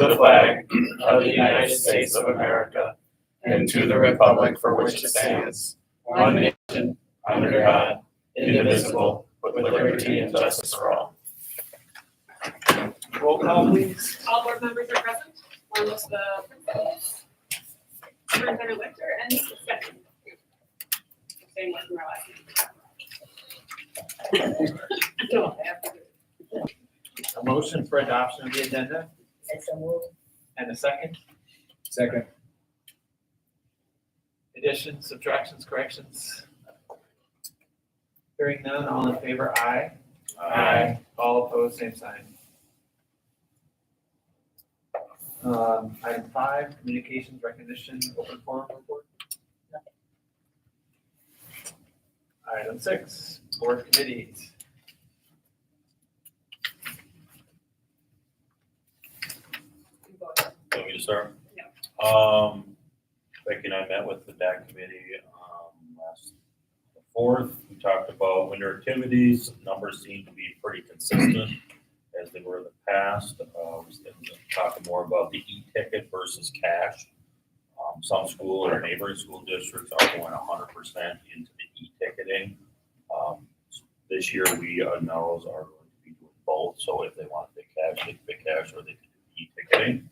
the flag of the United States of America and to the republic for which it stands, one nation, under God, indivisible, with liberty and justice for all. Roll call, please. All board members are present, along with the principals, Superintendent Winter, and Mrs. Steffen. Same with from our last meeting. Don't have to do it. A motion for adoption of the agenda and a second. Second. Additions, subtractions, corrections? Hearing none, all in favor, aye. Aye. All opposed, same sign. Item 5, communications recognition, open forum report. Item 6, board committees. Want me to start? Yeah. Becky and I met with the DAC committee, last the 4th. We talked about winter activities. Numbers seem to be pretty consistent as they were in the past. We're talking more about the e-ticket versus cash. Some school or neighboring school districts are going 100% into the e-ticketing. This year we Melrose are going to be doing both. So if they want to pay cash, they can pay cash, or they can do e-ticketing.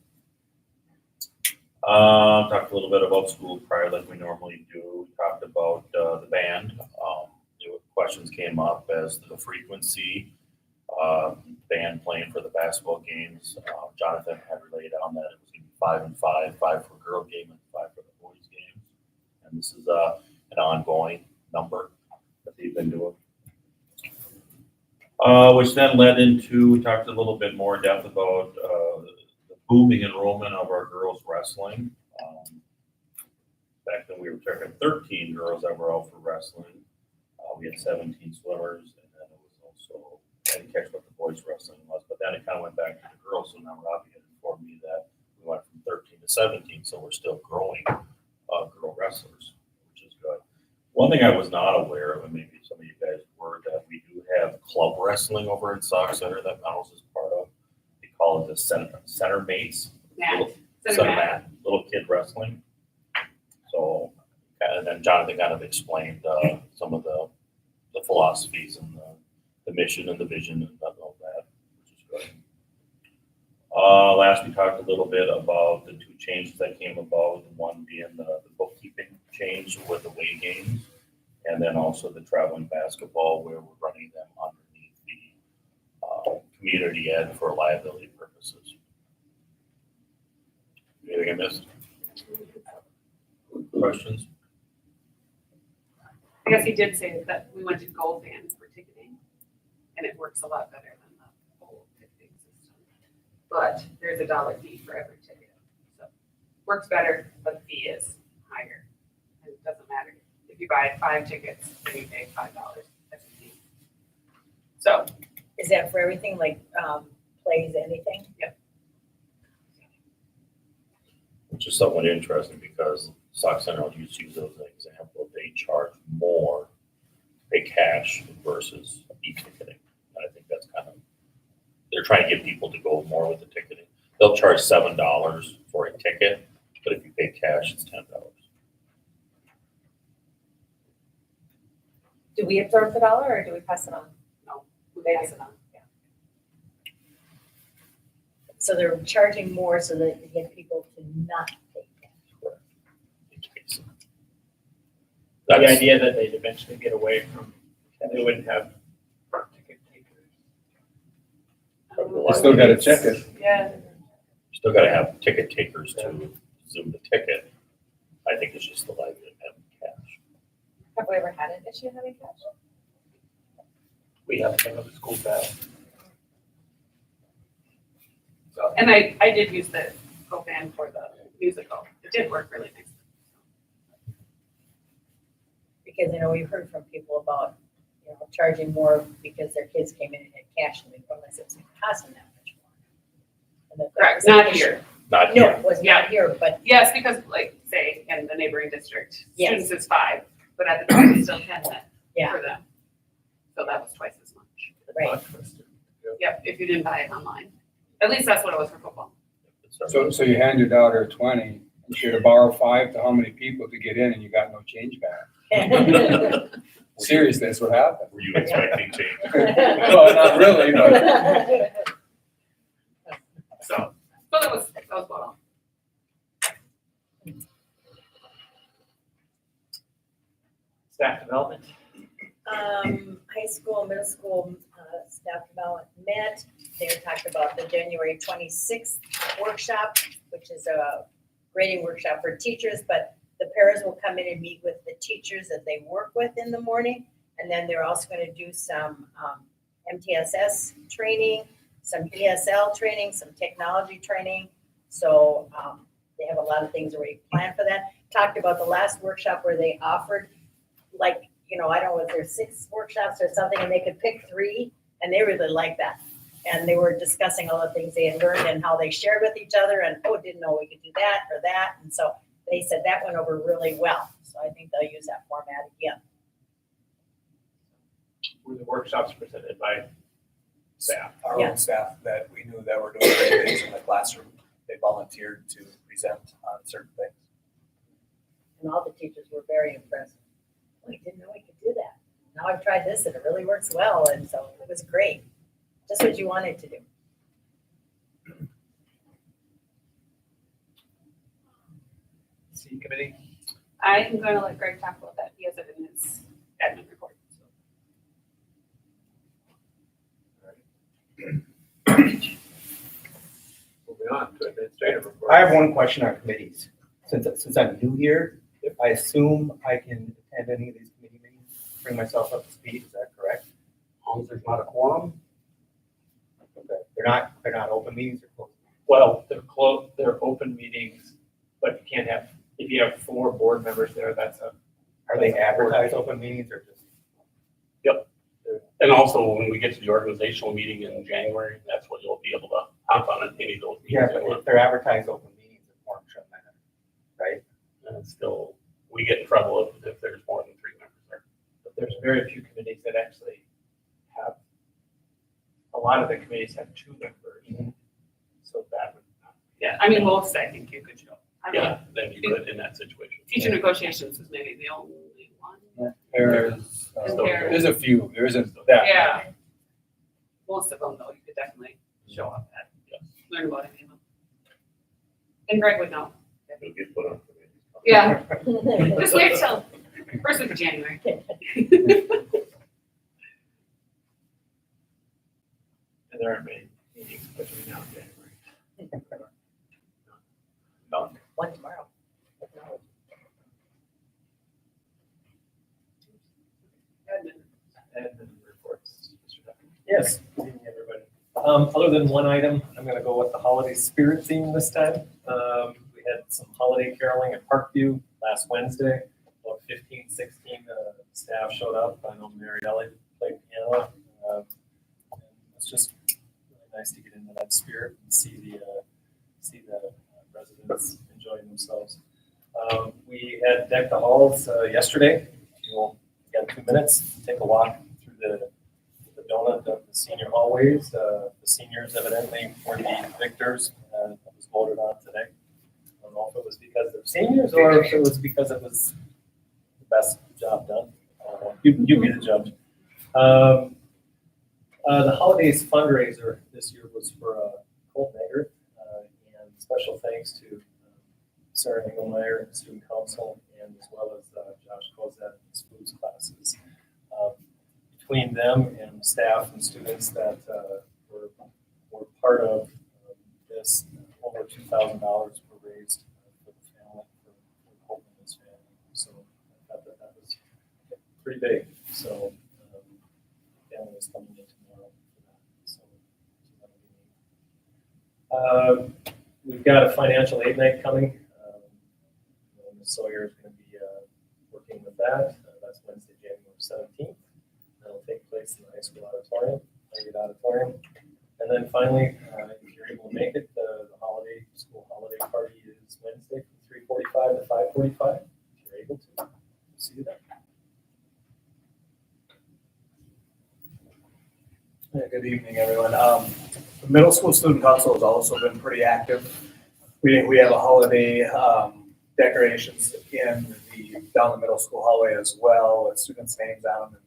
Talked a little bit about school prior, like we normally do. We talked about the band. Questions came up as to the frequency. Band playing for the basketball games. Jonathan had relayed on that it was going to be 5 and 5, 5 for girl game and 5 for the boys game. And this is an ongoing number that they've been doing. Which then led into, we talked a little bit more in depth about the booming enrollment of our girls wrestling. Back then we were talking 13 girls that were out for wrestling. We had 17 swimmers, and then it was also, I didn't catch what the boys wrestling was, but then it kind of went back to the girls. So now Robbie had informed me that we went from 13 to 17, so we're still growing girl wrestlers, which is good. One thing I was not aware of, and maybe some of you guys were, that we do have club wrestling over in Sauk Center that Melrose is part of. They call it the center mates. Little kid wrestling. So, and then Jonathan kind of explained some of the philosophies and the mission and the vision and all that, which is good. Last we talked a little bit about the 2 changes that came about, one being the bookkeeping change with the away games, and then also the traveling basketball where we're running them underneath the community ed for liability purposes. Anything I missed? Questions? I guess he did say that we went to gold band for ticketing, and it works a lot better than the old ticketing system. But there's a $1 fee for every ticket. So works better, but the fee is higher. And it doesn't matter. If you buy 5 tickets, then you pay $5 as a fee. So Is that for everything, like plays, anything? Yep. Which is somewhat interesting because Sauk Center, I'll use as an example, they charge more to pay cash versus e-ticketing. And I think that's kind of, they're trying to get people to go more with the ticketing. They'll charge $7 for a ticket, but if you pay cash, it's $10. Do we absorb the $1 or do we pass it on? no, we pass it on. Yeah. So they're charging more so that you get people to not pay cash. The idea that they'd eventually get away from, and they wouldn't have ticket takers. You still gotta check it. Yeah. Still got to have ticket takers to zoom the ticket. I think it's just the likelihood of having cash. Have we ever had an issue having cash? We have some of the school bell. So, And I did use the gold band for the musical. It did work really nice. Because I know we've heard from people about, charging more because their kids came in and had cash and they realized it was going to cost them that much more. And that Correct, was an not issue. here. Not No, here. it was Yeah. not here, but Yes, because like, say, in the neighboring district, Yes. students is 5, but at the time it's still 10 then Yeah. for them. So that was twice as much. right. Yep, if you didn't buy it online. At least that's what it was for football. So you hand your daughter 20, and she had to borrow 5 to how many people to get in, and you got no change back? Seriously, that's what happened. Were you expecting change? No, not really, but So that was about all. Staff development. High school, middle school, staff development met. They talked about the January 26th workshop, which is a grading workshop for teachers, but the paras will come in and meet with the teachers that they work with in the morning. And then they're also gonna do some MTSS training, some ESL training, some technology training. So they have a lot of things already planned for that. Talked about the last workshop where they offered, like, you know, I don't know, was there 6 workshops or something, and they could pick 3, and they really liked that. And they were discussing all the things they had learned and how they shared with each other, and, oh, didn't know we could do that or that. And so they said that went over really well. So I think they'll use that format again. Were the workshops presented by staff? Our Yeah. own staff that we knew that were doing great things in the classroom, they volunteered to present on certain things. And all the teachers were very impressed. Oh, I didn't know we could do that. Now I've tried this and it really works well. And so it was great. Just what you wanted to do. C committee. I'm going to let Greg talk about that. He has it in his admin report. Moving on to administrative report. I have one question on committees. Since I'm new here, I assume I can attend any of these committee meetings, bring myself up to speed, is that correct? As long as there's not a quorum. Okay. They're not open meetings or closed? Well, they're open meetings, but you can't have, if you have 4 board members there, that's a. Are they advertised open meetings or just? And also, when we get to the organizational meeting in January, that's when you'll be able to hop on any of those Yeah, meetings. but if they're advertised open meetings, the quorum shouldn't matter, right? And still, we get in trouble if there's more than 3 members there. But there's very few committees that actually have, a lot of the committees have 2 members. Mhm. So that would not. Yeah, I mean, most, I think you could show. I mean, Yeah, then you could in that situation. teacher negotiations is maybe the only one. there's a few. There isn't that. Yeah. Most of them, though, you could definitely show up at, learn about any of them. And Greg would know. You'll get put on committees. Yeah, just wait till first week of January. And there aren't many meetings between now and January. None. One tomorrow. Admin reports, Mr. Duffy. Yes, good evening, everybody. Other than one item, I'm gonna go with the holiday spirit theme this time. We had some holiday caroling at Parkview last Wednesday. About 15, 16 staff showed up. I know Mary Ellie played piano. And it's just really nice to get into that spirit and see the residents enjoying themselves. We had decked the halls yesterday. If you'll get 2 minutes, take a walk through the donut of the senior hallways. The seniors evidently were the victors. That was voted on today. I don't know if it was because they're seniors or if it was because it was the best job done. You be the judge. The holidays fundraiser this year was for Colt Maggard, and special thanks to Sarah Engelmeyer and Student Council, and as well as Josh Kozat and his foods classes. Between them and staff and students that were part of this, over $2,000 were raised for the family, for Colt and his family. So I thought that was pretty big. So family is coming in tomorrow for that. So that'll be neat. We've got a financial aid night coming. Ms. Sawyer is going to be working with that. That's Wednesday, January 17th. That'll take place in the high school auditorium, Marriott Auditorium. And then finally, if you're able to make it, the school holiday party is Wednesday from 3:45 to 5:45. If you're able to, we'll see you there. Yeah, good evening, everyone. The middle school student council has also been pretty active We have a holiday, decorations down the middle school hallway as well, with students' names on them,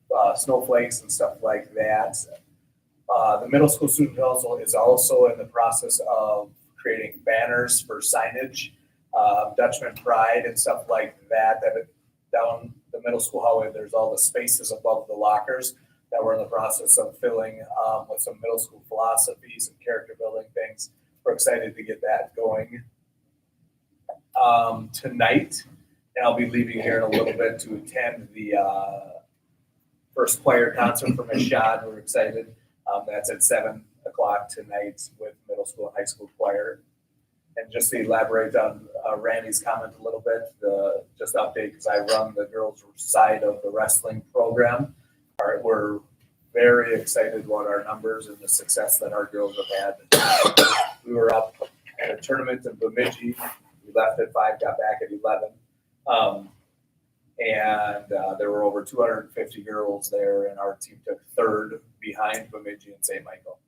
and snowflakes and stuff like that. The middle school student council is also in the process of creating banners for signage, Dutchman Pride and stuff like that, down the middle school hallway, there's all the spaces above the lockers that we're in the process of filling, with some middle school philosophies and character building things. We're excited to get that going. Tonight, and I'll be leaving here in a little bit to attend the first choir concert for Miss Shad. We're excited. That's at 7 o'clock tonight with middle school and high school choir. And just to elaborate on Randy's comment a little bit, just update, because I run the girls' side of the wrestling program. We're very excited about our numbers and the success that our girls have had. We were up at a tournament in Bemidji. We left at 5, got back at 11. There were over 250 girls there, and our team took third behind Bemidji and St. Michael.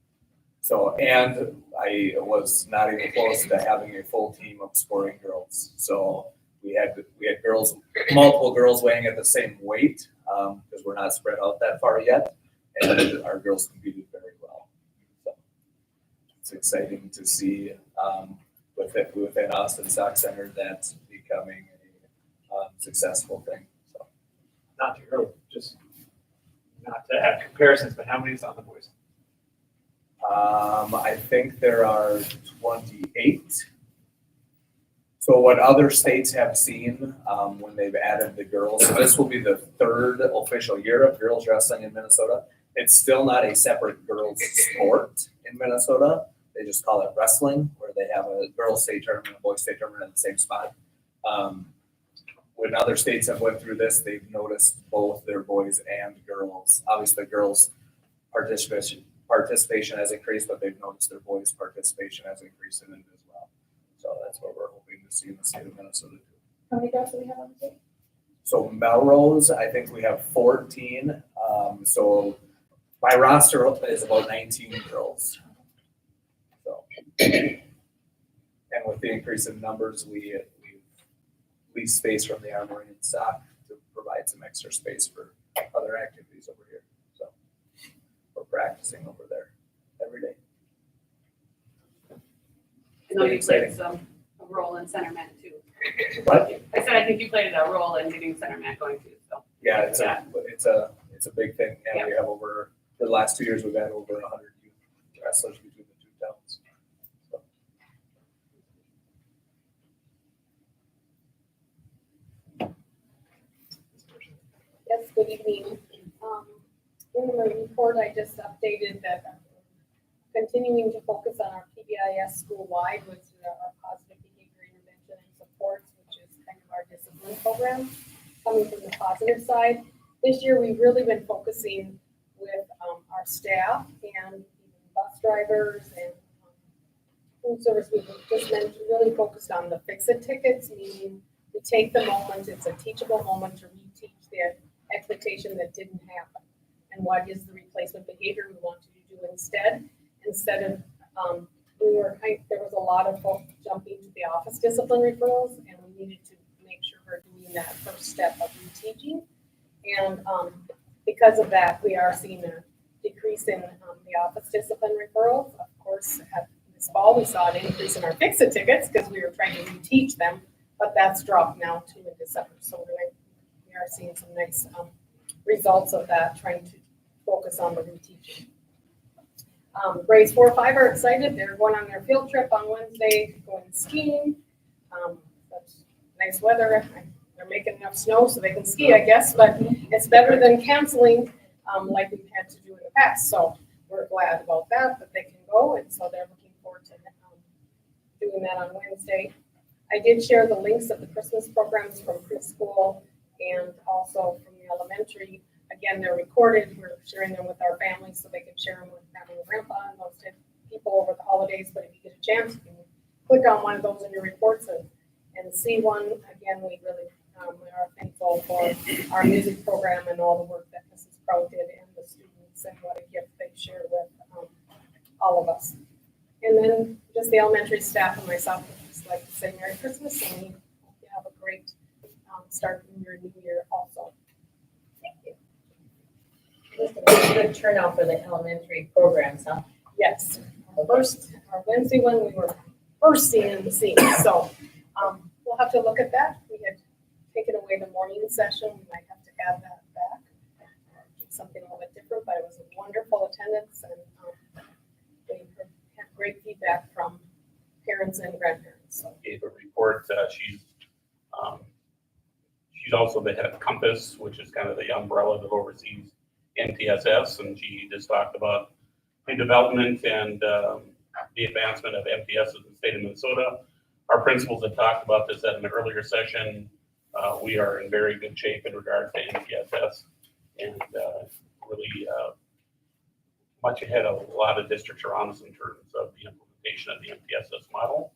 So, and I was not even close to having a full team of scoring girls. So we had girls, multiple girls weighing at the same weight, because we're not spread out that far yet, and our girls competed very well. So it's exciting to see, within Austin Stock Center, that's becoming a successful thing. So Not to go, just not to have comparisons, but how many is on the boys? I think there are 28. So what other states have seen, when they've added the girls, so this will be the 3rd official year of girls wrestling in Minnesota. It's still not a separate girls sport in Minnesota. They just call it wrestling, where they have a girls state tournament, a boys state tournament in the same spot. When other states have went through this, they've noticed both their boys and girls. Obviously, the girls' participation has increased, but they've noticed their boys' participation has increased in it as well. So that's what we're hoping to see in the state of Minnesota too. How many girls do we have on the team? So Melrose, I think we have 14. So my roster is about 19 girls. So, and with the increase in numbers, we've leased space from the Armory and stock to provide some extra space for other activities over here. So we're practicing over there every day. I know you played a role in center mat too. But I said, I think you played a role in getting center mat going too, so. yeah, it's a big thing. And we have for the last 2 years, we've had over 100 youth wrestlers between the two towns. So. Yes, good evening. In the report, I just updated that continuing to focus on our PBIS school-wide, which is our positive behavior intervention and supports, which is kind of our discipline program, coming from the positive side. This year, we've really been focusing with our staff and even bus drivers and food service. We've just really focused on the fix-it tickets, meaning we take the moment, it's a teachable moment to reteach the expectation that didn't happen. And what is the replacement behavior we want you to do instead of, there was a lot of folks jumping to the office discipline referrals, and we needed to make sure we're doing that first step of reteaching. And because of that, we are seeing a decrease in the office discipline referrals. Of course, this fall, we saw an increase in our fix-it tickets because we were trying to reteach them, but that's dropped now too in December. So we are seeing some nice results of that, trying to focus on the reteaching. Grades 4 or 5 are excited. They're going on their field trip on Wednesday, going skiing. That's nice weather. They're making enough snow so they can ski, I guess, but it's better than canceling like we've had to do in the past. So we're glad about that they can go, and so they're looking forward to doing that on Wednesday. I did share the links of the Christmas programs from preschool and also from the elementary. Again, they're recorded. We're sharing them with our families so they can share them with family and grandpa and those type of people over the holidays. But if you get a chance, you can click on one of those in your reports and see one. Again, we really are thankful for our music program and all the work that Mrs. Pro did and the students and what a gift they shared with all of us. And then just the elementary staff and myself would just like to say Merry Christmas and we hope you have a great start in your new year also. Thank you. Just a good turnout for the elementary programs, huh? Yes, our Wednesday one, we were bursting in the scene, so we'll have to look at that. We had taken away the morning session, we might have to add that back. Do something a little bit different, but it was a wonderful attendance and we had great feedback from parents and grandparents, so. Gave a report, she's also the head of Compass, which is kind of the umbrella that oversees MTSS, and she just talked about the development and the advancement of MTSS in the state of Minnesota. Our principals had talked about this at an earlier session. We are in very good shape in regards to MTSS and really much ahead of a lot of districts around us in terms of the implementation of the MTSS model.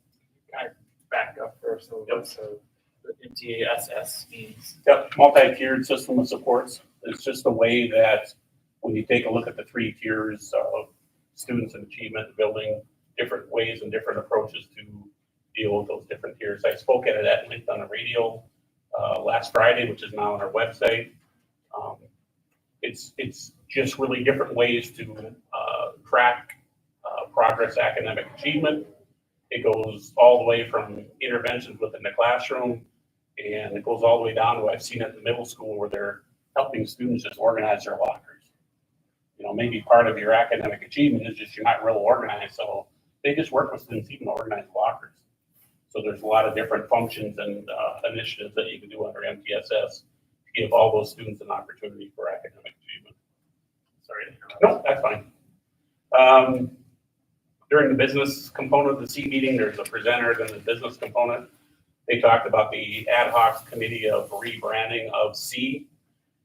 Back up first, so the MTSS means. Yep, multi-tiered system of supports. It's just a way that when you take a look at the 3 tiers of students and achievement, building different ways and different approaches to deal with those different tiers. I spoke at it at length on the radio last Friday, which is now on our website. It's just really different ways to track progress academic achievement. It goes all the way from interventions within the classroom, and it goes all the way down to, I've seen it in the middle school where they're helping students just organize their lockers. You know, maybe part of your academic achievement is just you're not real organized, so they just work with students even to organize lockers. So there's a lot of different functions and initiatives that you can do under MTSS to give all those students an opportunity for academic achievement. Sorry to interrupt. No, that's fine. During the business component of the C meeting, there's a presenter, then the business component. They talked about the ad hoc committee of rebranding of C.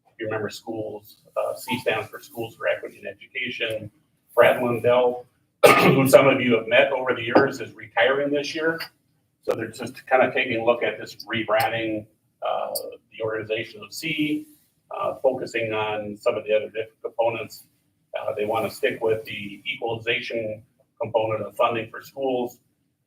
If you remember schools, C stands for Schools for Equity in Education. Brad Lundell, who some of you have met over the years, is retiring this year. So they're just kind of taking a look at this rebranding the organization of C, focusing on some of the other different components. They want to stick with the equalization component of funding for schools.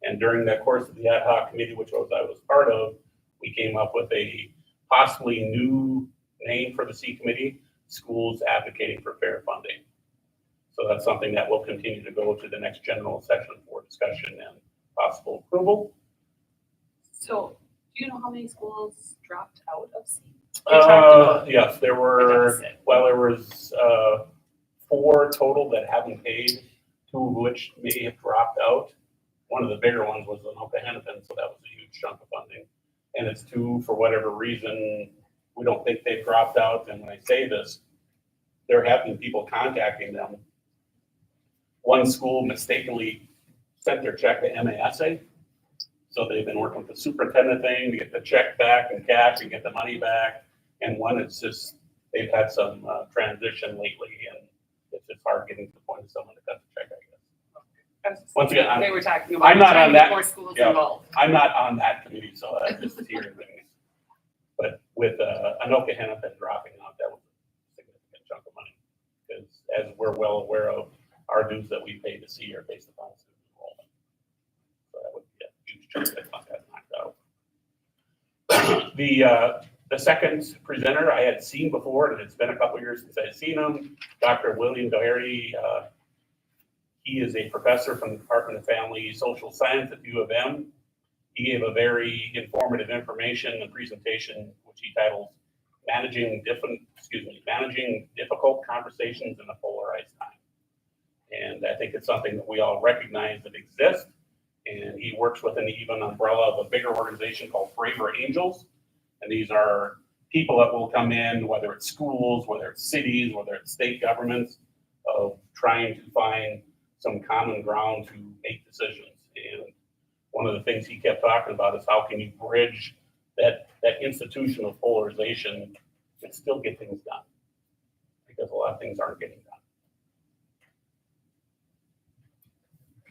And during the course of the ad hoc committee, which I was part of, we came up with a possibly new name for the C committee, Schools Advocating for Fair Funding. So that's something that will continue to go to the next general session for discussion and possible approval. So, do you know how many schools dropped out of C? Yes, there were, well, there was 4 total that haven't paid, 2 of which may have dropped out. One of the bigger ones was Anoka Hennepin, so that was a huge chunk of funding. And it's 2, for whatever reason, we don't think they've dropped out. And when I say this, there have been people contacting them. One school mistakenly sent their check to MASA. So they've been working with the superintendent thing to get the check back and cash and get the money back. And one, it's just, they've had some transition lately, and it's just hard getting to the point of someone to cut the check, I guess. Once again, They were talking about I'm not trying on to get that- more schools yeah. involved. I'm not on that committee, so I just hear things. But with Anoka Hennepin dropping out, that was a significant chunk of money. Because as we're well aware of, our dues that we pay to C are based upon student enrollment. So that would be a huge chunk that got knocked out. The second presenter I had seen before, and it's been a couple years since I'd seen him, Dr. William Doherty. He is a professor from the Department of Family Social Science at U of M. He gave a very informative information and presentation, which he titled Managing Difficult Conversations in a Polarized Time. And I think it's something that we all recognize that exists. And he works within the even umbrella of a bigger organization called Braver Angels. And these are people that will come in, whether it's schools, whether it's cities, whether it's state governments, of trying to find some common ground to make decisions. And one of the things he kept talking about is how can you bridge that institutional polarization and still get things done? Because a lot of things aren't getting done.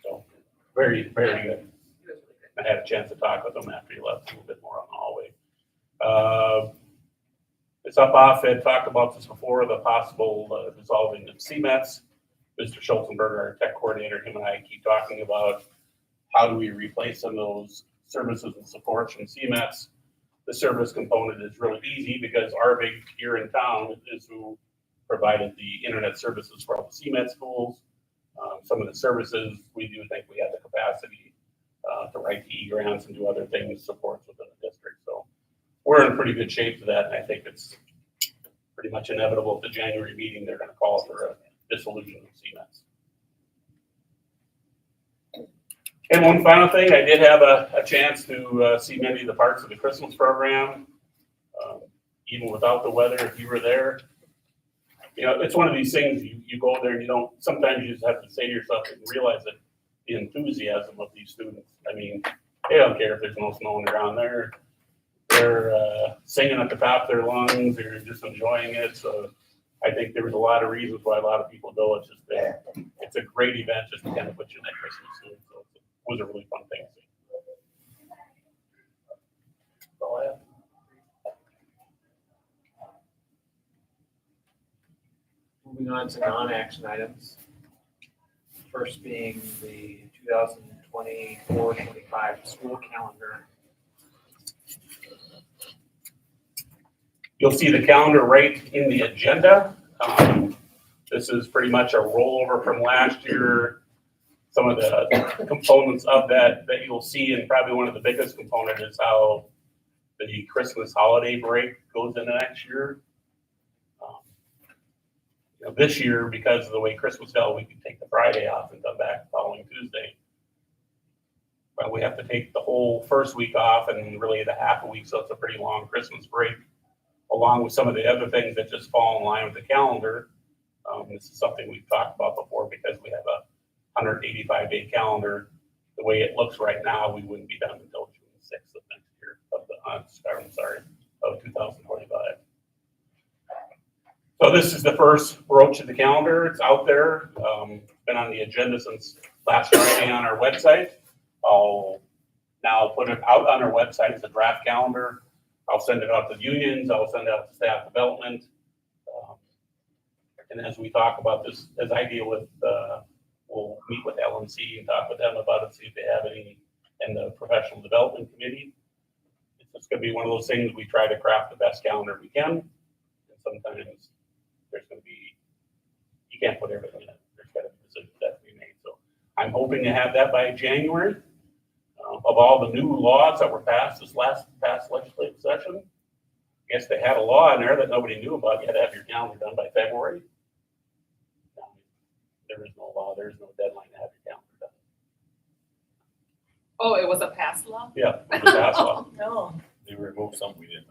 So very, very good. I had a chance to talk with him after he left, a little bit more on the hallway. It's up off, Ed talked about this before, the possible dissolving of CMETs. Mr. Schulzenberger, our tech coordinator, him and I keep talking about how do we replace some of those services and supports from CMETs. The service component is really easy because Arvig here in town is who provided the internet services for all the CMET schools. Some of the services, we do think we have the capacity to write the grants and do other things, supports within the district. So we're in pretty good shape for that, and I think it's pretty much inevitable at the January meeting, they're gonna call for a dissolution of CMETs. And one final thing, I did have a chance to see many of the parts of the Christmas program. Even without the weather, if you were there, you know, it's one of these things, you go there and you don't, sometimes you just have to say to yourself and realize that the enthusiasm of these students. I mean, they don't care if there's no snow on the ground. They're singing at the top of their lungs. They're just enjoying it. So I think there was a lot of reasons why a lot of people go. It's just it's a great event just to kind of put you in that Christmas mood. So it was a really fun thing to see. That's all I have. Moving on to non-action items. First being the 2024-25 school calendar. You'll see the calendar right in the agenda. This is pretty much a rollover from last year. Some of the components of that you'll see, and probably one of the biggest component is how the Christmas holiday break goes into next year. You know, this year, because of the way Christmas fell, we could take the Friday off and come back the following Tuesday. But we have to take the whole first week off and really the half a week, so it's a pretty long Christmas break, along with some of the other things that just fall in line with the calendar. This is something we've talked about before because we have a 185-day calendar. The way it looks right now, we wouldn't be done until June 6th of next year, of 2025. So this is the first broach of the calendar. It's out there. It's been on the agenda since last Friday on our website. I'll now put it out on our website as a draft calendar. I'll send it out to the unions. I'll send it out to staff development. And as we talk about this, as I deal with, we'll meet with LMC and talk with them about it, see if they have any in the professional development committee. It's just going to be one of those things we try to craft the best calendar we can. And sometimes there's going to be, you can't put everything in it. There's got to be decisions that to be made. So I'm hoping to have that by January. Of all the new laws that were passed this past legislative session, I guess they had a law in there that nobody knew about. You had to have your calendar done by February. There is no law. There is no deadline to have your calendar done. Oh, it was a past law? Yeah, it was a past law. No. They removed something we didn't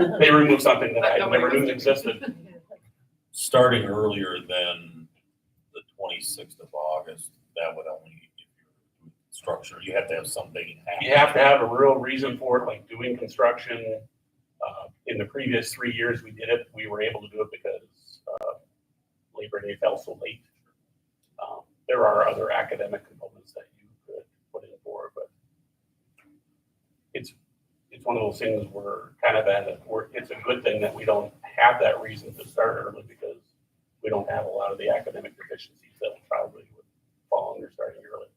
know. They removed something that But I nobody never knew was- existed. Starting earlier than the 26th of August, that would only, if you're doing structure, you have to have something happen. You have to have a real reason for it, like doing construction. In the previous 3 years we did it, we were able to do it because Labor Day fell so late. There are other academic components that you could put in for, but it's one of those things where kind of it's a good thing that we don't have that reason to start early because we don't have a lot of the academic deficiencies that probably would fall under starting early.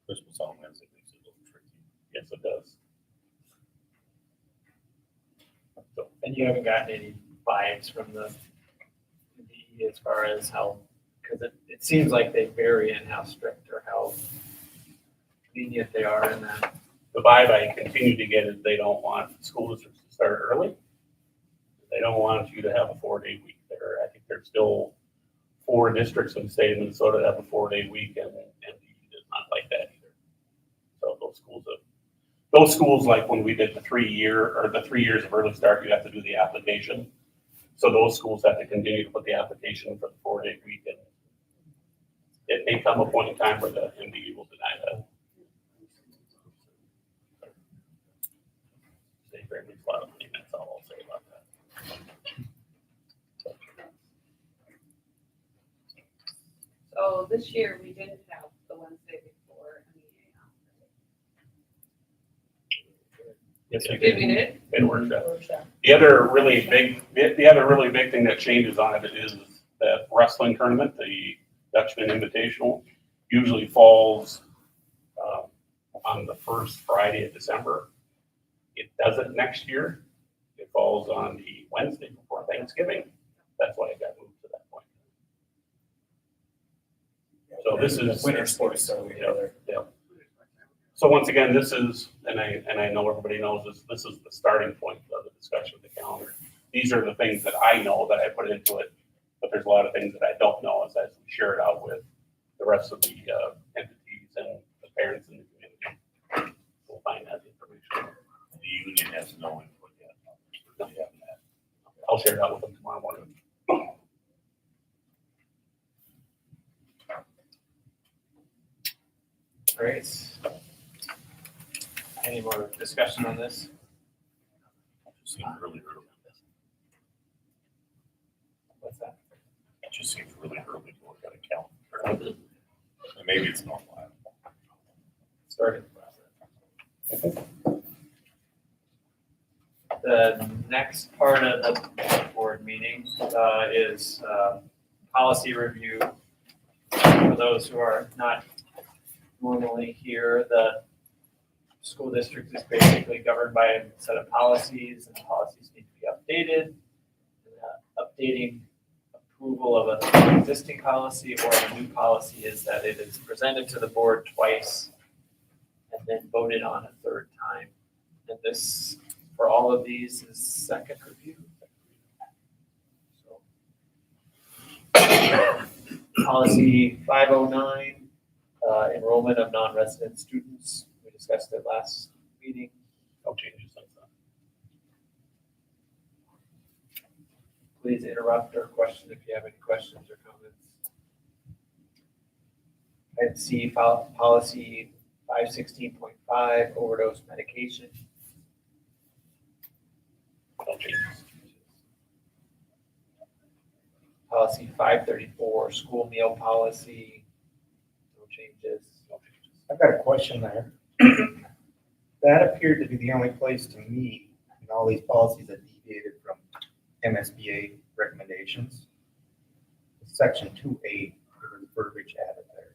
Christmas on Wednesday makes it a little tricky. Yes, it does. So, And you haven't gotten any vibes from the DE as far as how, because it seems like they vary in how strict or how lenient they are in that. the vibe I continue to get is they don't want school districts to start early. They don't want you to have a 4-day week there. I think there's still 4 districts in the state of Minnesota that have a 4-day week, and DE does not like that either. So those schools, like when we did the 3 years of early start, you have to do the application. So those schools have to continue to put the application for the 4-day week, and it may come a point in time where the MDE will deny that. State fair makes a lot of money, that's all I'll say about that. So this year, we didn't have the Wednesday before MEA. Yes, we Did we did? It worked out. The other really big thing that changes on it is that wrestling tournament, the Dutchman Invitational, usually falls on the first Friday of December. It doesn't next year. It falls on the Wednesday before Thanksgiving. That's why it got moved to that point. So this is winter sports, so we know they're. Yeah. So once again, this is, and I know everybody knows this is the starting point of the discussion of the calendar. These are the things that I know that I put into it, but there's a lot of things that I don't know as we share it out with the rest of the entities and the parents in the community. We'll find that information. The union has no input yet. They haven't had. I'll share it out with them tomorrow morning. Great. Any more discussion on this? It just seems really early. What's that? It just seems really early to look at a calendar. And maybe it's not live. Starting process. The next part of the board meeting is policy review. For those who are not normally here, the school district is basically governed by a set of policies, and the policies need to be updated. Updating approval of an existing policy or a new policy is that it is presented to the board twice and then voted on a third time. And this, for all of these, is second review. So, policy 509, enrollment of non-resident students. We discussed it last meeting. No changes since then. Please interrupt or question if you have any questions or comments. Item C, policy 516.5, overdose medication. No changes. Policy 534, school meal policy. No changes. No changes. I've got a question there. That appeared to be the only place to me in all these policies that deviated from MSBA recommendations. Section 2A, there was verbiage added there.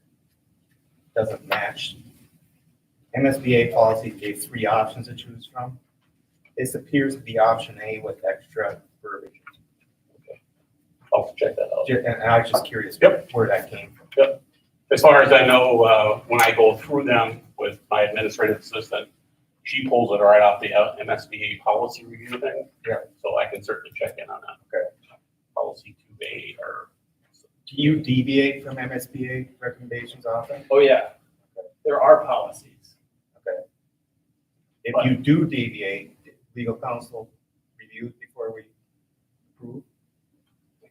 Doesn't match. MSBA policy gave 3 options to choose from. This appears to be option A with extra verbiage. I'll check that out. And I was just curious where that came from. Yep. As far as I know, when I go through them with my administrative assistant, she pulls it right off the MSBA policy review thing. Yeah. So I can certainly check in on that. Okay. Policy 2A or. Do you deviate from MSBA recommendations often? Oh, yeah. There are policies. If you do deviate, legal counsel review it before we approve?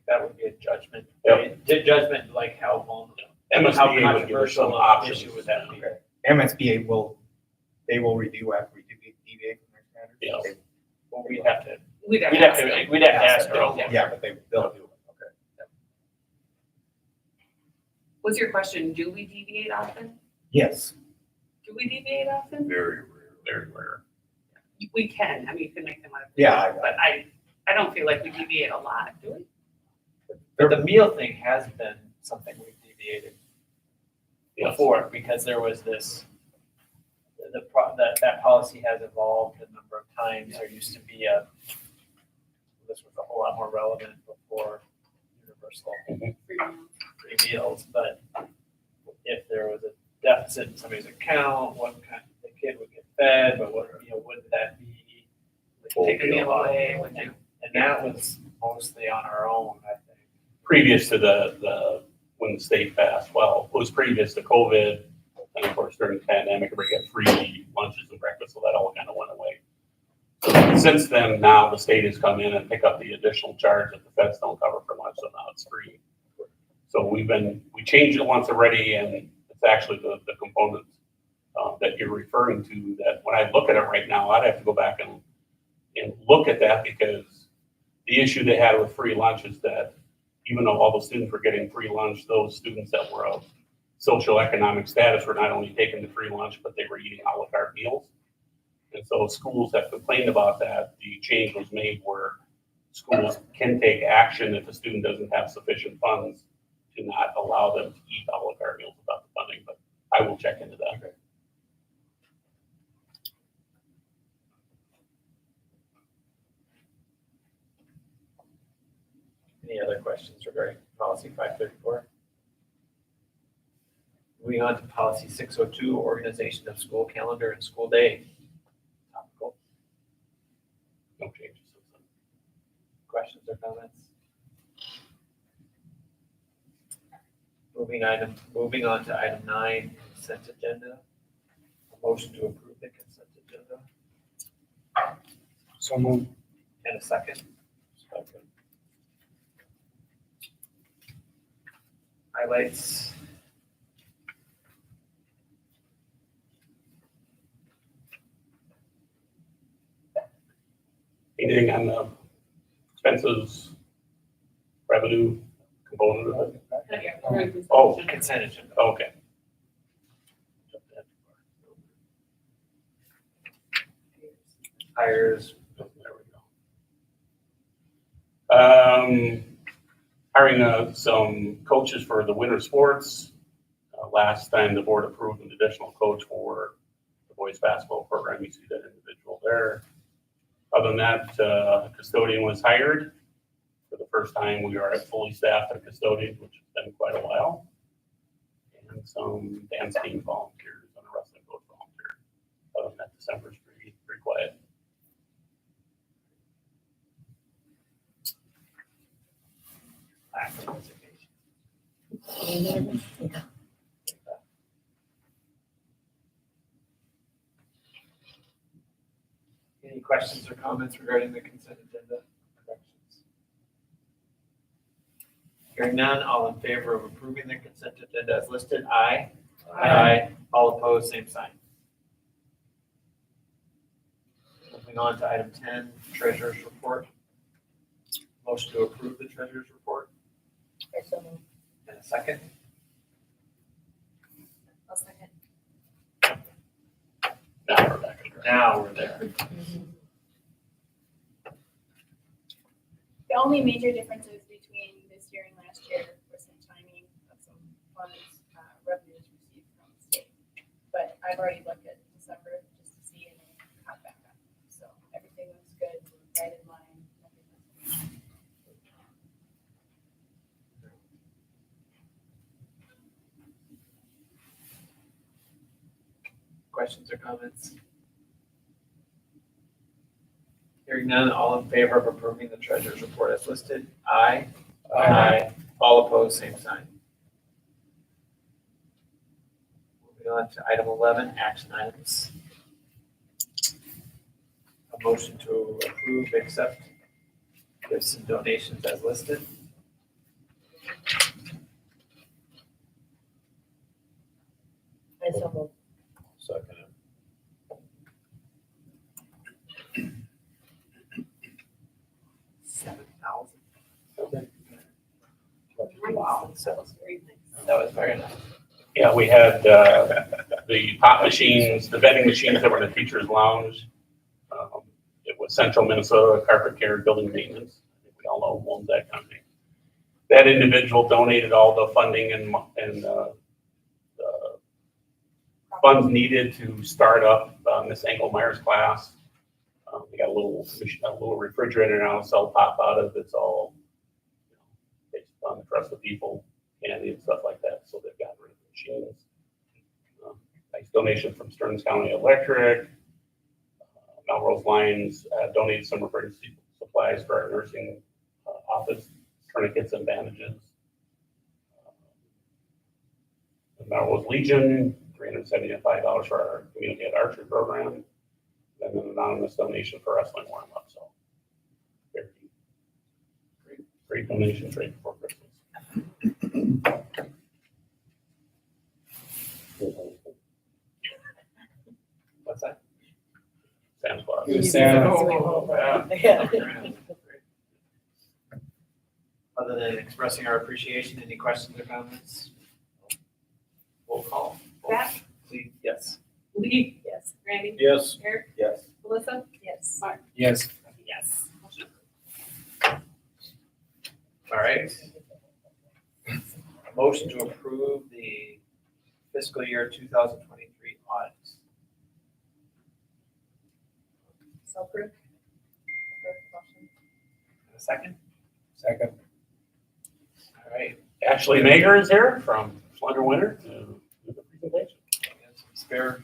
That would be a judgment. Yep. Right? Judgment, like how vulnerable. MSBA would give us some controversial options. issue would that be? Okay. MSBA will review after we deviate from their standards? Yeah. Okay. Well, we'd have to We'd have to ask them. ask her. Yeah. Yeah, but they'll do it, okay. Was your question, do we deviate often? Yes. Do we deviate often? Very rare. Very rare. We can, I mean, you can make them out of. Yeah, But I don't feel like we deviate a lot, do we? But the meal thing has been something we've deviated Yes. before, because there was this, that policy has evolved a number of times. There used to be this was a whole lot more relevant before universal free meals, but if there was a deficit in somebody's account, what kind of, the kid would get fed, but what, would that be? Would Take a meal away, and that was mostly on our own, I think. Previous to the when the state passed, well, it was previous to COVID, and of course during the pandemic, we got free lunches and breakfast, so that all kind of went away. So since then, now the state has come in and pick up the additional charge that the feds don't cover for lunch, so now it's free. So we changed it once already, and it's actually the component that you're referring to, that when I look at it right now, I'd have to go back and look at that, because the issue they had with free lunch is that even though all the students were getting free lunch, those students that were of social economic status were not only taking the free lunch, but they were eating a la carte meals. And so schools have complained about that. The change was made where schools can take action if a student doesn't have sufficient funds to not allow them to eat a la carte meals without the funding, but I will check into that. Any other questions regarding policy 534? Moving on to policy 602, organization of school calendar and school day. Topical. No changes. Questions or comments? Moving on to item 9, consent agenda. A motion to approve the consent agenda So moved. and a second. Highlights. Anything on the expenses, revenue component of it? Oh, Consent agenda. Okay. Hires. There we go. Hiring some coaches for the winter sports. Last time the board approved an additional coach for the boys basketball program. You see that individual there. Other than that, custodian was hired. For the first time, we are at fully staffed at custodian, which has been quite a while. And some dance team volunteers and a wrestling coach volunteer. Other than that, December's pretty quiet. Lack of resignation. Any questions or comments regarding the consent agenda? Corrections? Hearing none, all in favor of approving the consent agenda as listed, aye. Aye. All opposed, same sign. Moving on to item 10, treasurer's report. Motion to approve the treasurer's report So moved. and a second. I'll second. Now we're back. Now we're there. The only major differences between this year and last year was some timing of some funds, revenues received from the state. But I've already looked at December just to see and it caught back up. So everything looks good, right in line. Nothing was- Questions or comments? Hearing none, all in favor of approving the treasurer's report as listed? Aye. All opposed, same sign. Moving on to item 11, action items. A motion to approve, accept gifts and donations as listed. I so moved. Second. $7,000. Wow, that was very nice. Yeah, we had the pop machines, the vending machines that were in the teacher's lounge. It was Central Minnesota Carpet Care Building Maintenance. I think we all know who owns that company. That individual donated all the funding and the funds needed to start up Miss Engelmeyer's class. We got a little refrigerator now, sell pop out of. It's all based on the trust of people, candy and stuff like that. So they've got rid of the machines. Nice donation from Stearns County Electric. Melrose Lines donated some emergency supplies for our nursing office, tourniquets and bandages. The Melrose Legion, $375 for our community at archery program. And an anonymous donation for wrestling warm-up. So great donations right before Christmas. What's that? Santa Claus. It was Santa. Yeah. Other than expressing our appreciation, any questions or comments? Roll call. Zach? Please, yes. Lee? Yes. Randy? Yes. Eric? Yes. Melissa? Yes. Yes. Yes. Motion right. Motion to approve the fiscal year 2023 audits. So approved. A second? Second. All right. Ashley Mager is here from Slender Winter to do the presentation. We have some spare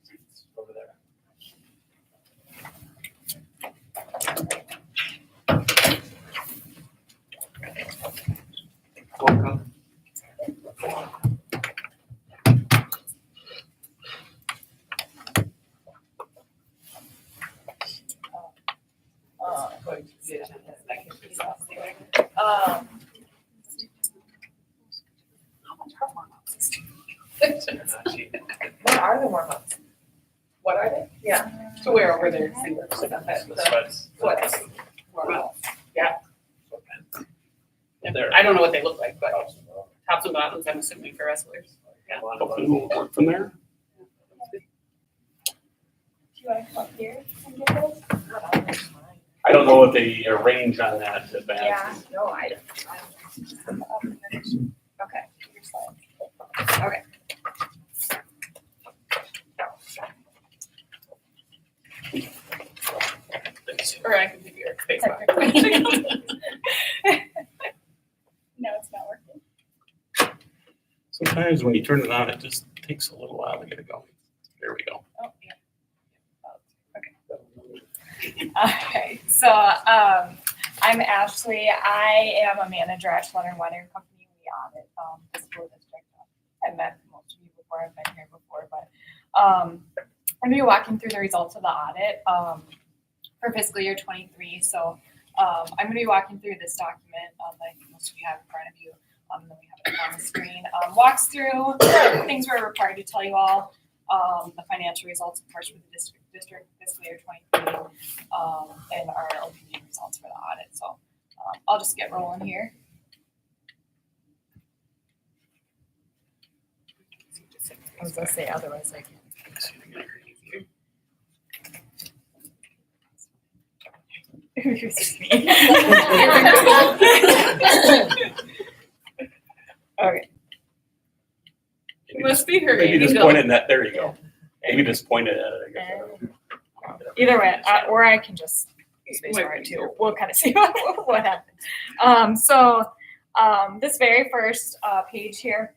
seats over there. Welcome. What are the warm-ups? What are they? Yeah. So we're over there, see where it's about that, The the sweats. sweats, warm up. There. I don't know what they look like, but tops and bottoms, I'm assuming for wrestlers. Yeah. Hopefully we'll work from there. Do you want to come up here and get those? I don't know what the range on that advance. Yeah, no, I don't. Okay. Your side. Okay. Or I can give you your face back. No, it's not working. Sometimes when you turn it on, it just takes a little while to get it going. There we go. Oh, yeah. Okay, so I'm Ashley. I am a manager at Slender Winter Company. We audit the school district. I've met most of you before. I've been here before, but I'm going to be walking through the results of the audit for fiscal year 23. So I'm going to be walking through this document that most of you have in front of you. And then we have it on the screen. Walks through things we're required to tell you all. The financial results, of course, for the district fiscal year 23, and our opinion results for the audit. So I'll just get rolling here. I was gonna say otherwise I can. Excuse me. Okay. You must be her. Maybe just point it in that, there you go. Maybe just point it at it, I guess. Either way, or I can just space bar it too. We'll kind of see what happens. This very first page here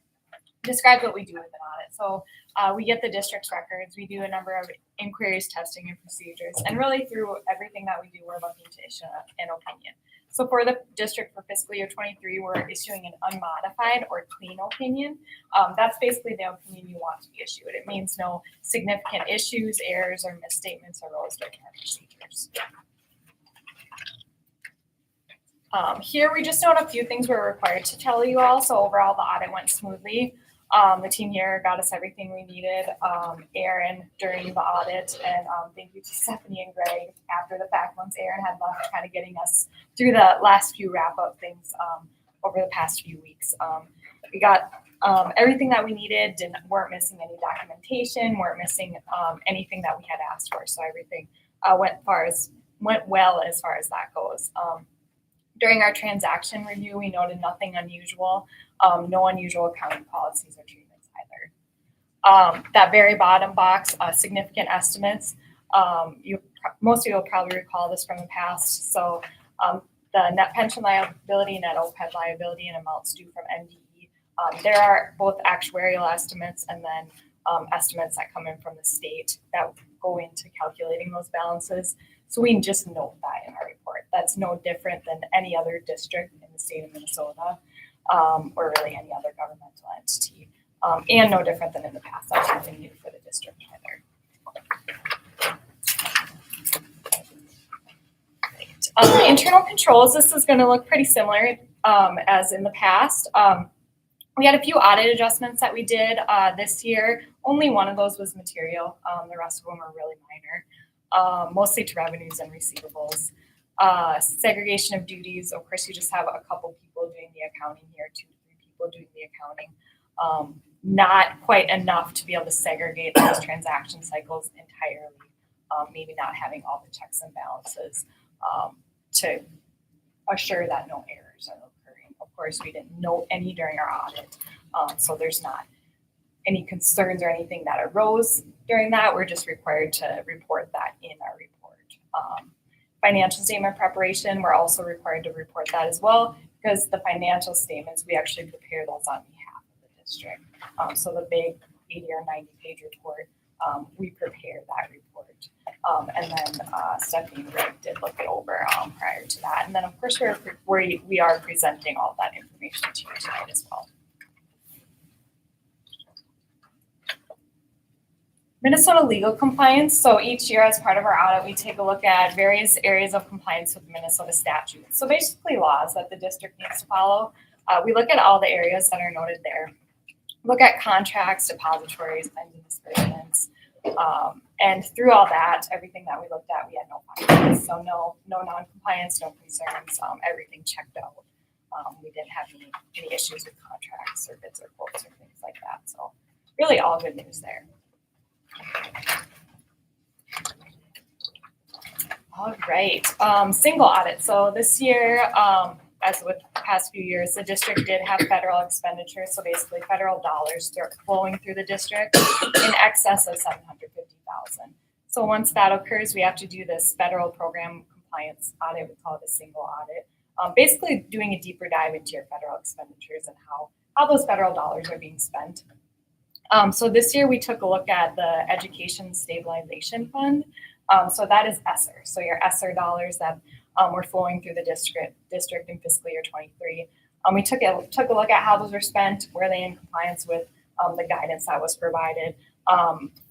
describes what we do with an audit. So we get the district's records. We do a number of inquiries, testing, and procedures. And really through everything that we do, we're looking to issue an opinion. So for the district for fiscal year 23, we're issuing an unmodified or clean opinion. That's basically the opinion you want to be issued. It means no significant issues, errors, or misstatements arose during our procedures. Here we just note a few things we're required to tell you all. So overall, the audit went smoothly. The team here got us everything we needed. Aaron during the audit, and thank you to Stephanie and Greg after the fact once Aaron had left, kind of getting us through the last few wrap-up things over the past few weeks. We got everything that we needed, weren't missing any documentation, weren't missing anything that we had asked for. So everything went well as far as that goes. During our transaction review, we noted nothing unusual, no unusual accounting policies or treatments either. That very bottom box, significant estimates. Most of you will probably recall this from the past. So the net pension liability, net OPEB liability, and amounts due from NDE. There are both actuarial estimates and then estimates that come in from the state that go into calculating those balances. So we just note that in our report. That's no different than any other district in the state of Minnesota, or really any other governmental entity, and no different than in the past. That's nothing new for the district either. Internal controls, this is going to look pretty similar as in the past. We had a few audit adjustments that we did this year. Only one of those was material. The rest of them are really minor, mostly to revenues and receivables. Segregation of duties. Of course, you just have a couple people doing the accounting here, 2 to 3 people doing the accounting. Not quite enough to be able to segregate those transaction cycles entirely. Maybe not having all the checks and balances to assure that no errors are occurring. course, we didn't note any during our audit. So there's not any concerns or anything that arose during that. We're just required to report that in our report. Financial statement preparation, we're also required to report that as well, because the financial statements, we actually prepare those on behalf of the district. So the big 80 or 90 page report, we prepare that report. And then Stephanie and Greg did look it over prior to that. And then of course we are presenting all that information to you tonight as well. Minnesota legal compliance. So each year as part of our audit, we take a look at various areas of compliance with Minnesota statutes. So basically laws that the district needs to follow. We look at all the areas that are noted there. Look at contracts, depositories, claims and disbursements. And through all that, everything that we looked at, we had no findings. So no non-compliance, no concerns, everything checked out. We didn't have any issues with contracts or bids or quotes or things like that. So really all good news there. All right, single audit. So this year, as with the past few years, the district did have federal expenditures. So basically federal dollars start flowing through the district in excess of $750,000. So once that occurs, we have to do this federal program compliance audit. We call it a single audit. Basically doing a deeper dive into your federal expenditures and how those federal dollars are being spent. So this year we took a look at the Education Stabilization Fund. So that is ESSER. So your ESSER dollars that were flowing through the district in fiscal year 23. We took a look at how those were spent, were they in compliance with the guidance that was provided.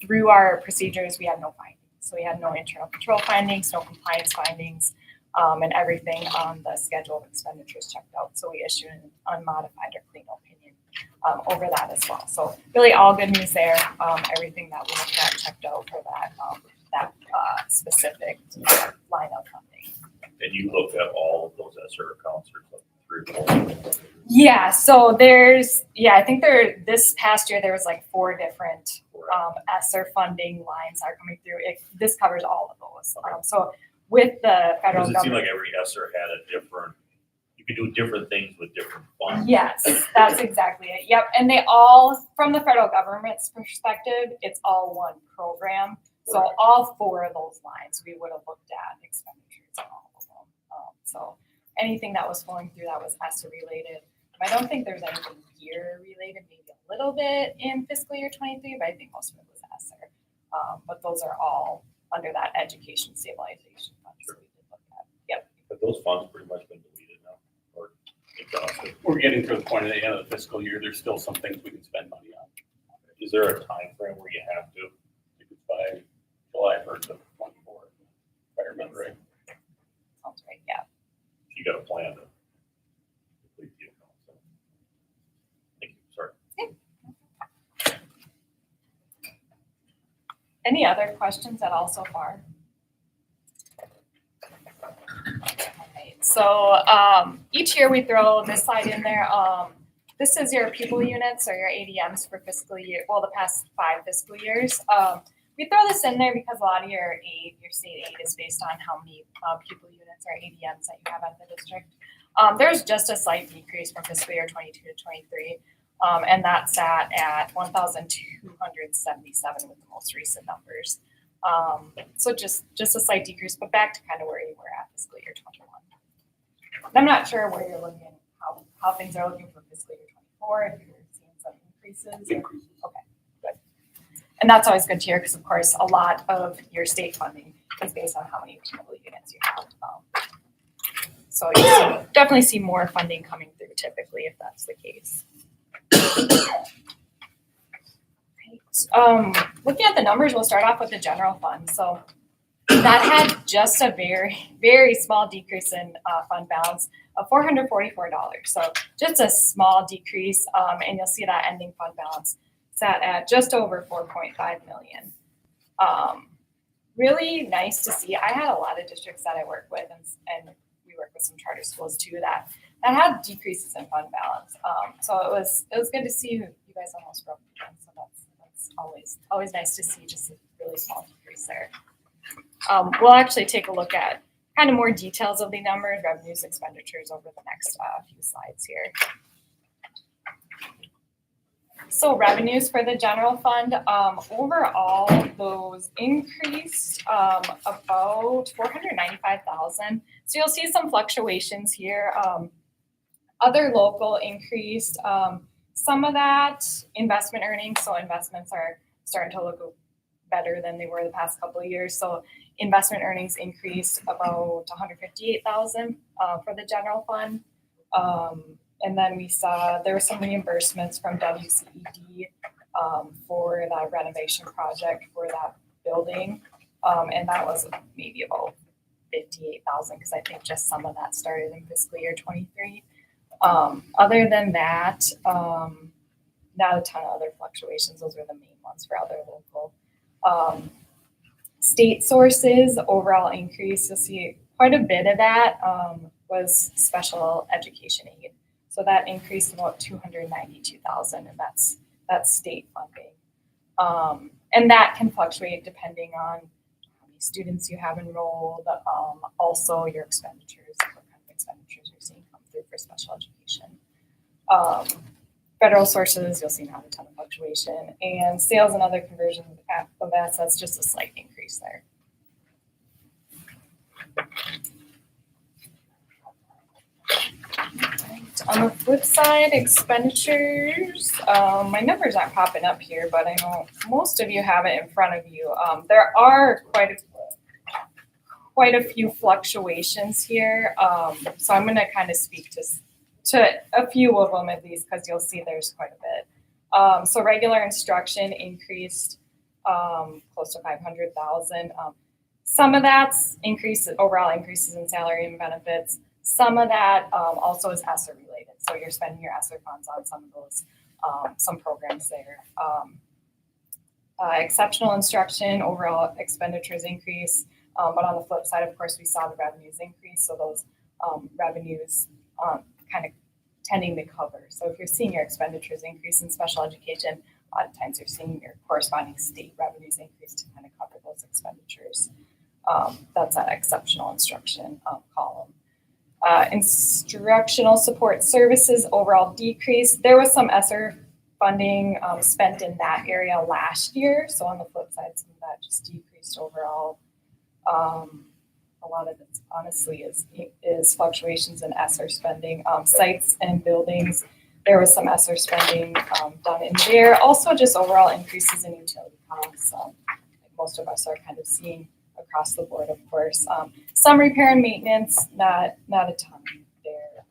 Through our procedures, we had no findings. So we had no internal control findings, no compliance findings, and everything on the schedule of expenditures checked out. So we issued an unmodified or clean opinion over that as well. So really all good news there. Everything that we looked at checked out for that specific line of funding. And you looked at all of those ESSER accounts or 3 or 4? Yeah, so I think this past year there was like 4 different ESSER funding lines that are coming through. This covers all of those. So with the federal government. Does it seem like every ESSER had a different, you could do different things with different funds? Yes, that's exactly it. Yep, and they all, from the federal government's perspective, it's all one program. So all 4 of those lines, we would have looked at expenditures on all of them. So anything that was flowing through that was ESSER related. I don't think there's anything year related, maybe a little bit in fiscal year 23, but I think most of it was ESSER. But those are all under that Education Stabilization Fund. So we did look at. Yep. Have those funds pretty much been deleted now or exhausted? We're getting to the point at the end of the fiscal year. There's still some things we can spend money on. Is there a time frame where you have to? If it's by July 1st of 24, if I remember right. Sounds right, yeah. You got a plan to complete the account. So. Thank you. Sorry. Any other questions at all so far? Okay, so each year we throw this slide in there. This is your people units or your ADMs for fiscal year, well, the past 5 fiscal years. We throw this in there because a lot of your state aid is based on how many people units or ADMs that you have at the district. There's just a slight decrease from fiscal year 22 to 23. And that sat at 1,277 with the most recent numbers. So just a slight decrease, but back to kind of where you were at fiscal year 21. I'm not sure where you're looking, how things are looking for fiscal year 24, if you're seeing some increases. Okay, good. And that's always good to hear because, of course, a lot of your state funding is based on how many people units you have. So you definitely see more funding coming through typically if that's the case. Looking at the numbers, we'll start off with the general fund. So that had just a very, very small decrease in fund balance of $444. So just a small decrease, and you'll see that ending fund balance sat at just over $4.5 million. Really nice to see. I had a lot of districts that I work with, and we work with some charter schools too that had decreases in fund balance. So it was good to see you guys almost broke even. So that's always nice to see just a really small decrease there. We'll actually take a look at kind of more details of the numbers, revenues, expenditures over the next few slides here. So revenues for the general fund, overall, those increased about 495,000. So you'll see some fluctuations here. Other local increased, some of that investment earnings, so investments are starting to look better than they were the past couple of years. So investment earnings increased about 158,000 for the general fund. And then we saw there were some reimbursements from WCED for that renovation project for that building. And that was maybe about 58,000 because I think just some of that started in fiscal year 23. Other than that, not a ton of other fluctuations. Those were the main ones for other local. State sources, overall increase, you'll see quite a bit of that was special education aid. So that increased about 292,000, and that's state funding. And that can fluctuate depending on how many students you have enrolled, also your expenditures, what kind of expenditures you're seeing come through for special education. Federal sources, you'll see not a ton of fluctuation, and sales and other conversions of assets, just a slight increase there. On the flip side, expenditures, my numbers aren't popping up here, but I know most of you have it in front of you. There are quite a few fluctuations here, so I'm going to kind of speak to a few of them at least, because you'll see there's quite a bit. So regular instruction increased close to 500,000. Some of that's overall increases in salary and benefits. Some of that also is ESSER related. So you're spending your ESSER funds on some of those, some programs there. Exceptional instruction, overall expenditures increase. But on the flip side, of course, we saw the revenues increase. So those revenues kind of tending to cover. So if you're seeing your expenditures increase in special education, a lot of times you're seeing your corresponding state revenues increase to kind of cover those expenditures. That's that exceptional instruction column. Instructional support services overall decrease. There was some ESSER funding spent in that area last year. So on the flip side, some of that just decreased overall. A lot of it honestly is fluctuations in ESSER spending. Sites and buildings, there was some ESSER spending done in there. Also just overall increases in utility costs. Most of us are kind of seeing across the board, of course. Some repair and maintenance, not a ton there.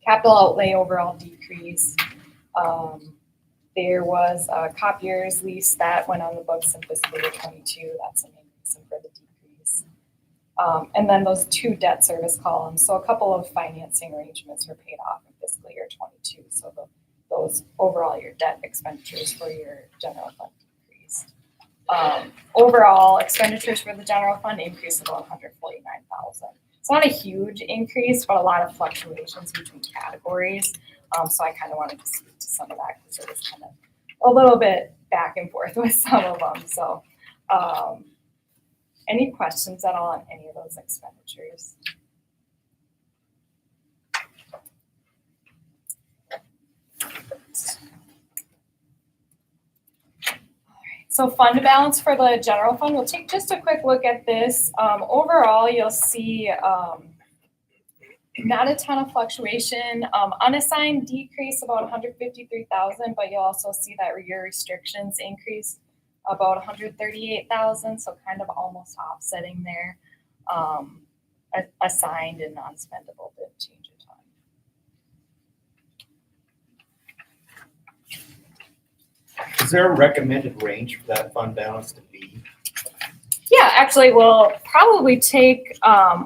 Capital outlay overall decrease. There was a copiers lease that went on the books in fiscal year 22. That's the main reason for the decrease. And then those two debt service columns. So a couple of financing arrangements were paid off in fiscal year 22. So those overall your debt expenditures for your general fund decreased. Overall expenditures for the general fund increased about 149,000. It's not a huge increase, but a lot of fluctuations between categories. So I kind of wanted to speak to some of that because it was kind of a little bit back and forth with some of them. So any questions at all on any of those expenditures? So fund balance for the general fund, we'll take just a quick look at this. Overall, you'll see not a ton of fluctuation. Unassigned decrease about 153,000, but you'll also see that your restrictions increase about 138,000, so kind of almost offsetting there. Assigned and non-spendable did change a ton. Is there a recommended range for that fund balance to be? Yeah, actually, we'll probably take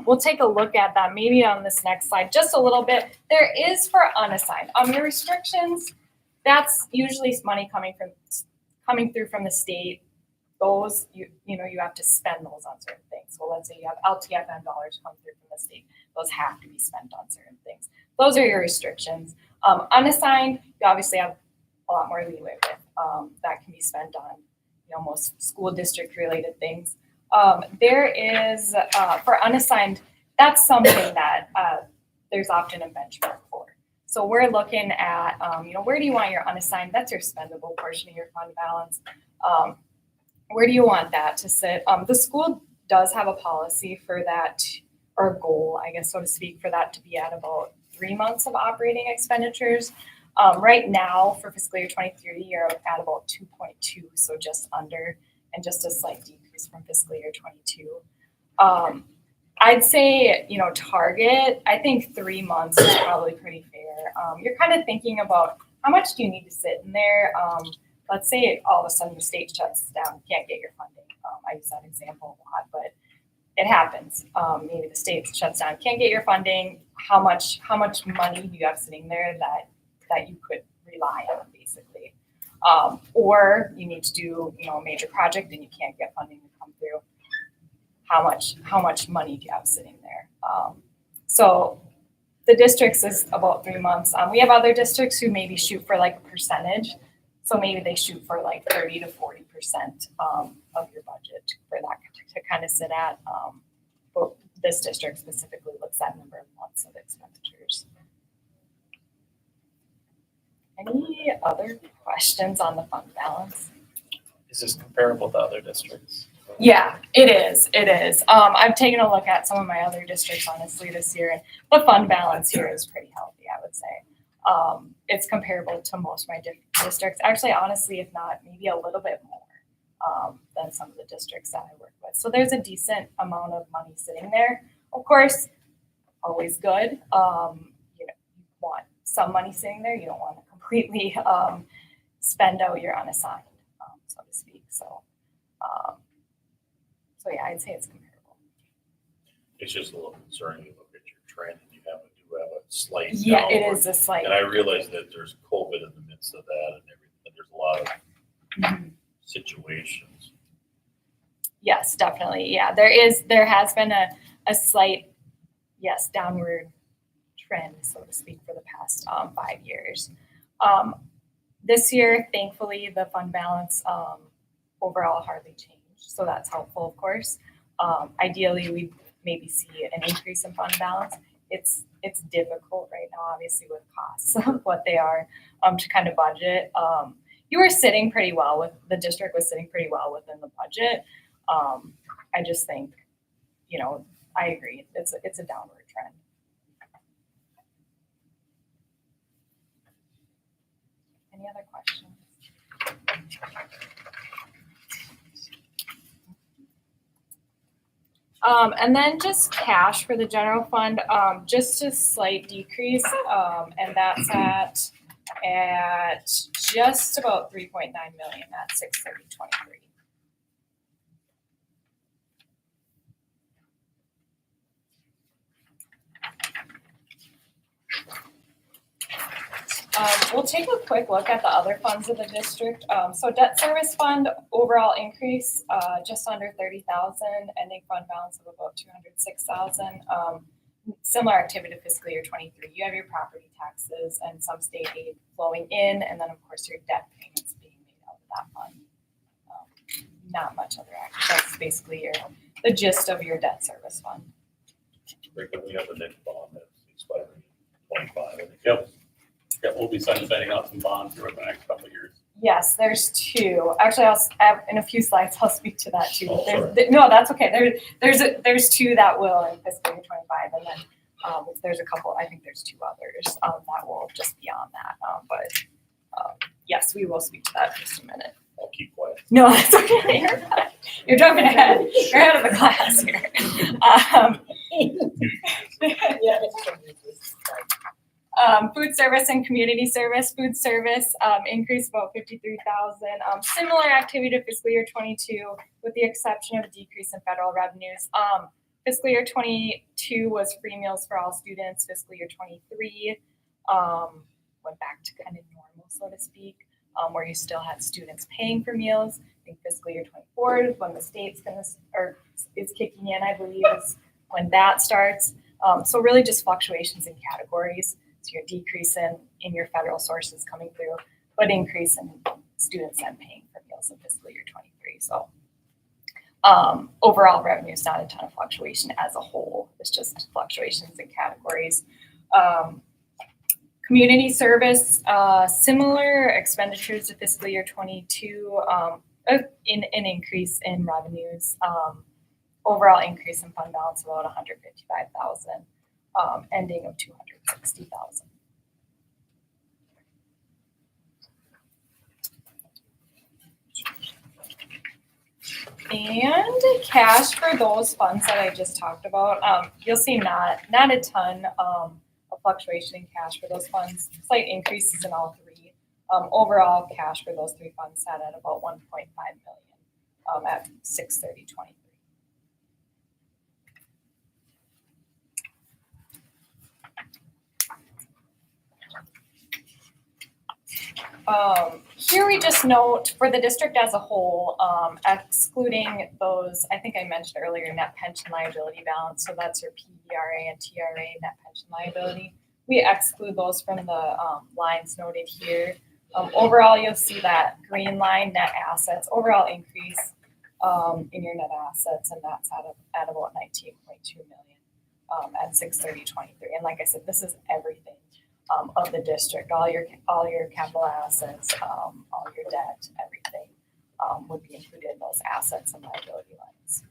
we'll take a look at that maybe on this next slide just a little bit. There is for unassigned. Your restrictions, that's usually money coming through from the state. Those you have to spend those on certain things. So let's say you have LTFM dollars come through from the state. Those have to be spent on certain things. Those are your restrictions. Unassigned, you obviously have a lot more leeway with. That can be spent on most school district related things. There is, for unassigned, that's something that there's often a benchmark for. So we're looking at, where do you want your unassigned, that's your spendable portion of your fund balance. Where do you want that to sit? The school does have a policy for that, or a goal, I guess, so to speak, for that to be at about 3 months of operating expenditures. Right now, for fiscal year 23, you're at about 2.2, so just under, and just a slight decrease from fiscal year 22. I'd say, target, I think 3 months is probably pretty fair. You're kind of thinking about how much do you need to sit in there? Let's say all of a sudden the state shuts down, you can't get your funding. I use that example a lot, but it happens. Maybe the state shuts down, can't get your funding. How much money do you have sitting there that you could rely on, basically? Or you need to do, a major project and you can't get funding to come through. How much money do you have sitting there? So the districts is about 3 months. We have other districts who maybe shoot for like a percentage. So maybe they shoot for like 30 to 40% of your budget for that to kind of sit at. But this district specifically looks at number of months of expenditures. Any other questions on the fund balance? Is this comparable to other districts? Yeah, it is. It is. I've taken a look at some of my other districts, honestly, this year, and the fund balance here is pretty healthy, I would say. It's comparable to most of my districts. Actually, honestly, if not, maybe a little bit more than some of the districts that I work with. So there's a decent amount of money sitting there. Of course, always good. You want some money sitting there. You don't want to completely spend out your unassigned, so to speak. So yeah, I'd say it's comparable. It's just a little concerning. You look at your trend and you do have a slight Yeah, downward. it is a slight. And I realize that there's COVID in the midst of that and everything. There's a lot of situations. Yes, definitely. Yeah, there has been a slight, yes, downward trend, so to speak, for the past 5 years. This year, thankfully, the fund balance overall hardly changed. So that's helpful, of course. Ideally, we maybe see an increase in fund balance. It's difficult right now, obviously, with costs of what they are to kind of budget. You were sitting pretty well the district was sitting pretty well within the budget. I just think, I agree. It's a downward trend. Any other questions? And then just cash for the general fund, just a slight decrease, and that's at just about 3.9 million at 6/30/23. We'll take a quick look at the other funds of the district. So debt service fund overall increase just under 30,000, ending fund balance of about 206,000. Similar activity to fiscal year 23. You have your property taxes and some state aid flowing in, and then of course your debt payments being made out of that fund. Not much other action. That's basically the gist of your debt service fund. We have the next bond that's expiring in 25. I think. Yep. Yeah, we'll be setting out some bonds over the next couple of years. Yes, there's two. Actually, in a few slides, I'll speak to that too. Oh, No, that's okay. There's two that will in fiscal year 25, and then there's a couple. I think there's two others that will just beyond that. But yes, we will speak to that in just a minute. I'll keep quiet. No, that's okay. You're jumping ahead. You're ahead of the class here. Food service and community service. Food service increased about 53,000. Similar activity to fiscal year 22, with the exception of a decrease in federal revenues. Fiscal year 22 was free meals for all students. Fiscal year 23 went back to kind of normal, so to speak, where you still had students paying for meals. I think fiscal year 24 is when the state's is kicking in, I believe, is when that starts. So really just fluctuations in categories. So your decrease in your federal sources coming through, but increase in students then paying for meals in fiscal year 23. So Overall revenue is not a ton of fluctuation as a whole. It's just fluctuations in categories. Community service, similar expenditures to fiscal year 22, an increase in revenues, overall increase in fund balance of about 155,000, ending of 260,000. And cash for those funds that I just talked about, you'll see not a ton of fluctuation in cash for those funds, slight increases in all three. Overall cash for those three funds sat at about 1.5 million at 6/30/23. Here we just note for the district as a whole, excluding those, I think I mentioned earlier, net pension liability balance. So that's your PDRA and TRA net pension liability. We exclude those from the lines noted here. Overall, you'll see that green line net assets, overall increase in your net assets, and that's at about 19.2 million at 6/30/23. And like I said, this is everything. Of the district, all your capital assets, all your debt, everything would be included in those assets and liability lines.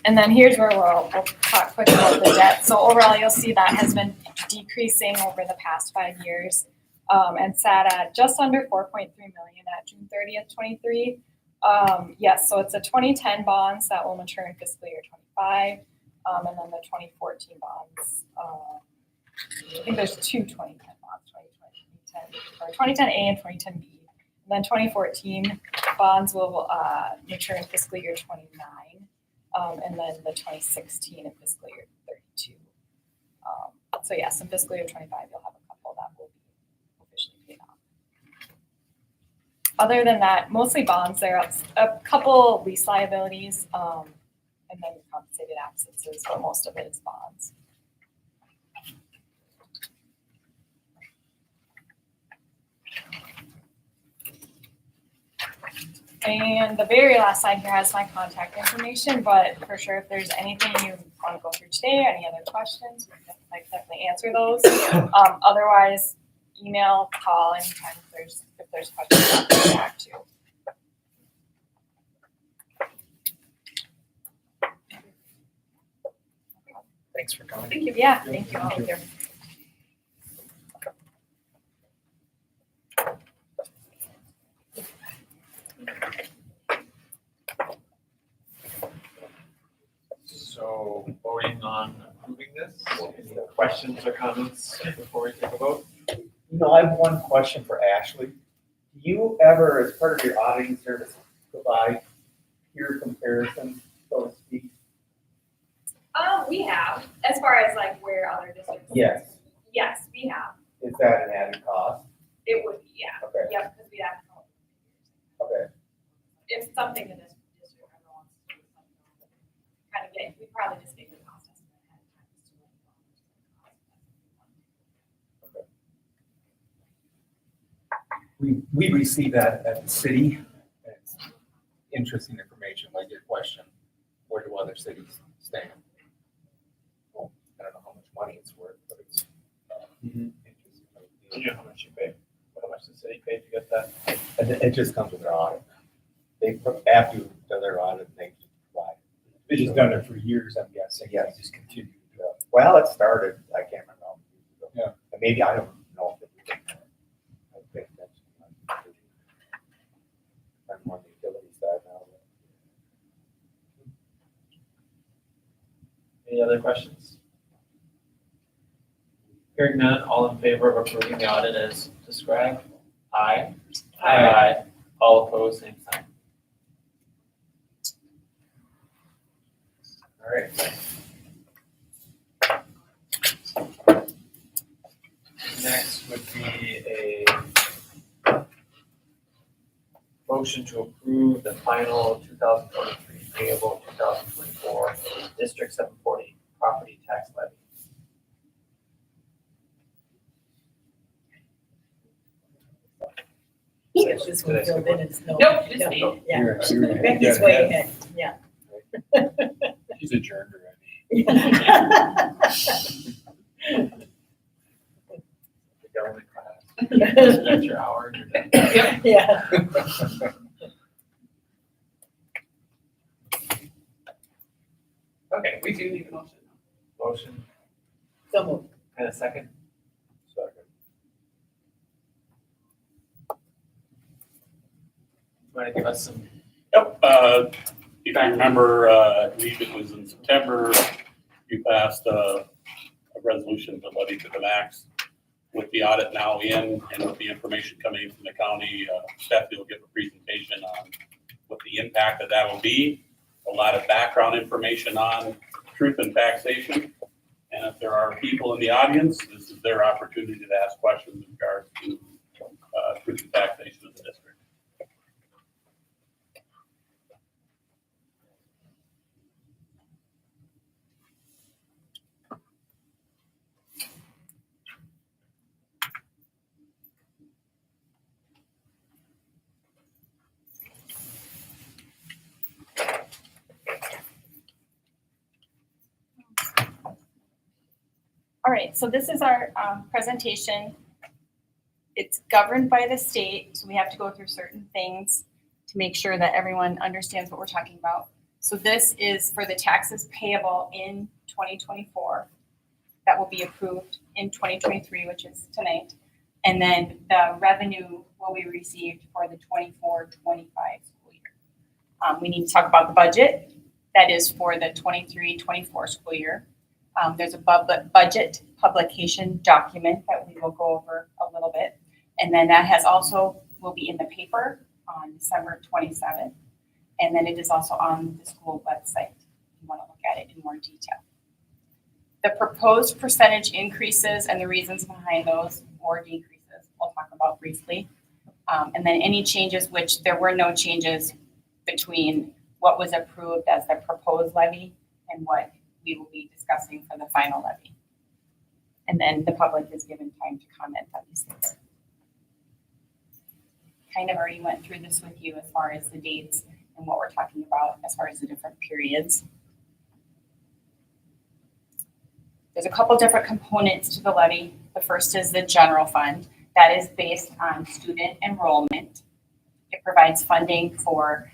And then here's where we'll talk quick about the debt. So overall, you'll see that has been decreasing over the past 5 years and sat at just under 4.3 million at June 30th, 23. Yes, so it's a 2010 bonds that will mature in fiscal year 25, and then the 2014 bonds. I think there's two 2010 bonds, 2010 A and 2010 B. And then 2014 bonds will mature in fiscal year 29, and then the 2016 in fiscal year 32. So yes, in fiscal year 25, you'll have a couple that will be officially paid off. Other than that, mostly bonds. There are a couple lease liabilities, and then compensated absences, but most of it is bonds. And the very last slide here has my contact information, but for sure, if there's anything you want to go through today, any other questions, I can definitely answer those. Otherwise, email, call anytime if there's questions I'll get back to. Thanks for coming. Thank you. Yeah, thank you. Thank you. So voting on approving this, any questions or comments before we take a vote? I have one question for Ashley. Do you ever, as part of your auditing service, provide peer comparison, so to speak? We have, as far as like where other districts. Yes. Yes, we have. Is that an added cost? It would be, yeah. Okay. Yeah, because we have to know. Okay. If something in this district ever wants to do something, kind of get, we probably just make the cost estimate ahead of time as to what we want. We receive that at the city. It's interesting information, like your question, where do other cities stand? Well, I don't know how much money it's worth, but it's interesting. Do you know how much you paid? How much the city paid to get that? And it just comes with their audit. They, after you do their audit, they just provide. They've just done it for years, I'm guessing. Yes. They just continue to do it. Well, it started, I can't remember how many years ago. Yeah. And maybe, I don't know if it was, I think that's, I'm on the utility side now. Any other questions? Hearing none, all in favor of approving the audit as described? Aye. Aye. All opposed, same sign. All right. Next would be a motion to approve the final 2023 payable 2024 District 740 property tax levy. get this one filled in, it's no. Nope, just me. Yeah, You're- Becky's way ahead, yeah. She's adjourned already. The government class. That's your hour and you're done. Yeah. Okay, we do need a motion. Motion So moved. and a second. Second. Want to give us some, Yep, if I remember, I believe it was in September, you passed a resolution to levy to the max. With the audit now in and with the information coming from the county, staff will give a presentation on what the impact of that will be. A lot of background information on truth and taxation. And if there are people in the audience, this is their opportunity to ask questions in regards to truth and taxation of the district. All right, so this is our presentation. It's governed by the state, so we have to go through certain things to make sure that everyone understands what we're talking about. So this is for the taxes payable in 2024 that will be approved in 2023, which is tonight. And then the revenue will be received for the 24-25 school year. We need to talk about the budget. That is for the 23-24 school year. There's a budget publication document that we will go over a little bit. And then that has also, will be in the paper on December 27th. And then it is also on the school website if you want to look at it in more detail. The proposed percentage increases and the reasons behind those or decreases, we'll talk about briefly. And then any changes, which there were no changes between what was approved as the proposed levy and what we will be discussing for the final levy. And then the public is given time to comment on these things. Kind of already went through this with you as far as the dates and what we're talking about as far as the different periods. There's a couple different components to the levy. The first is the general fund. That is based on student enrollment. It provides funding for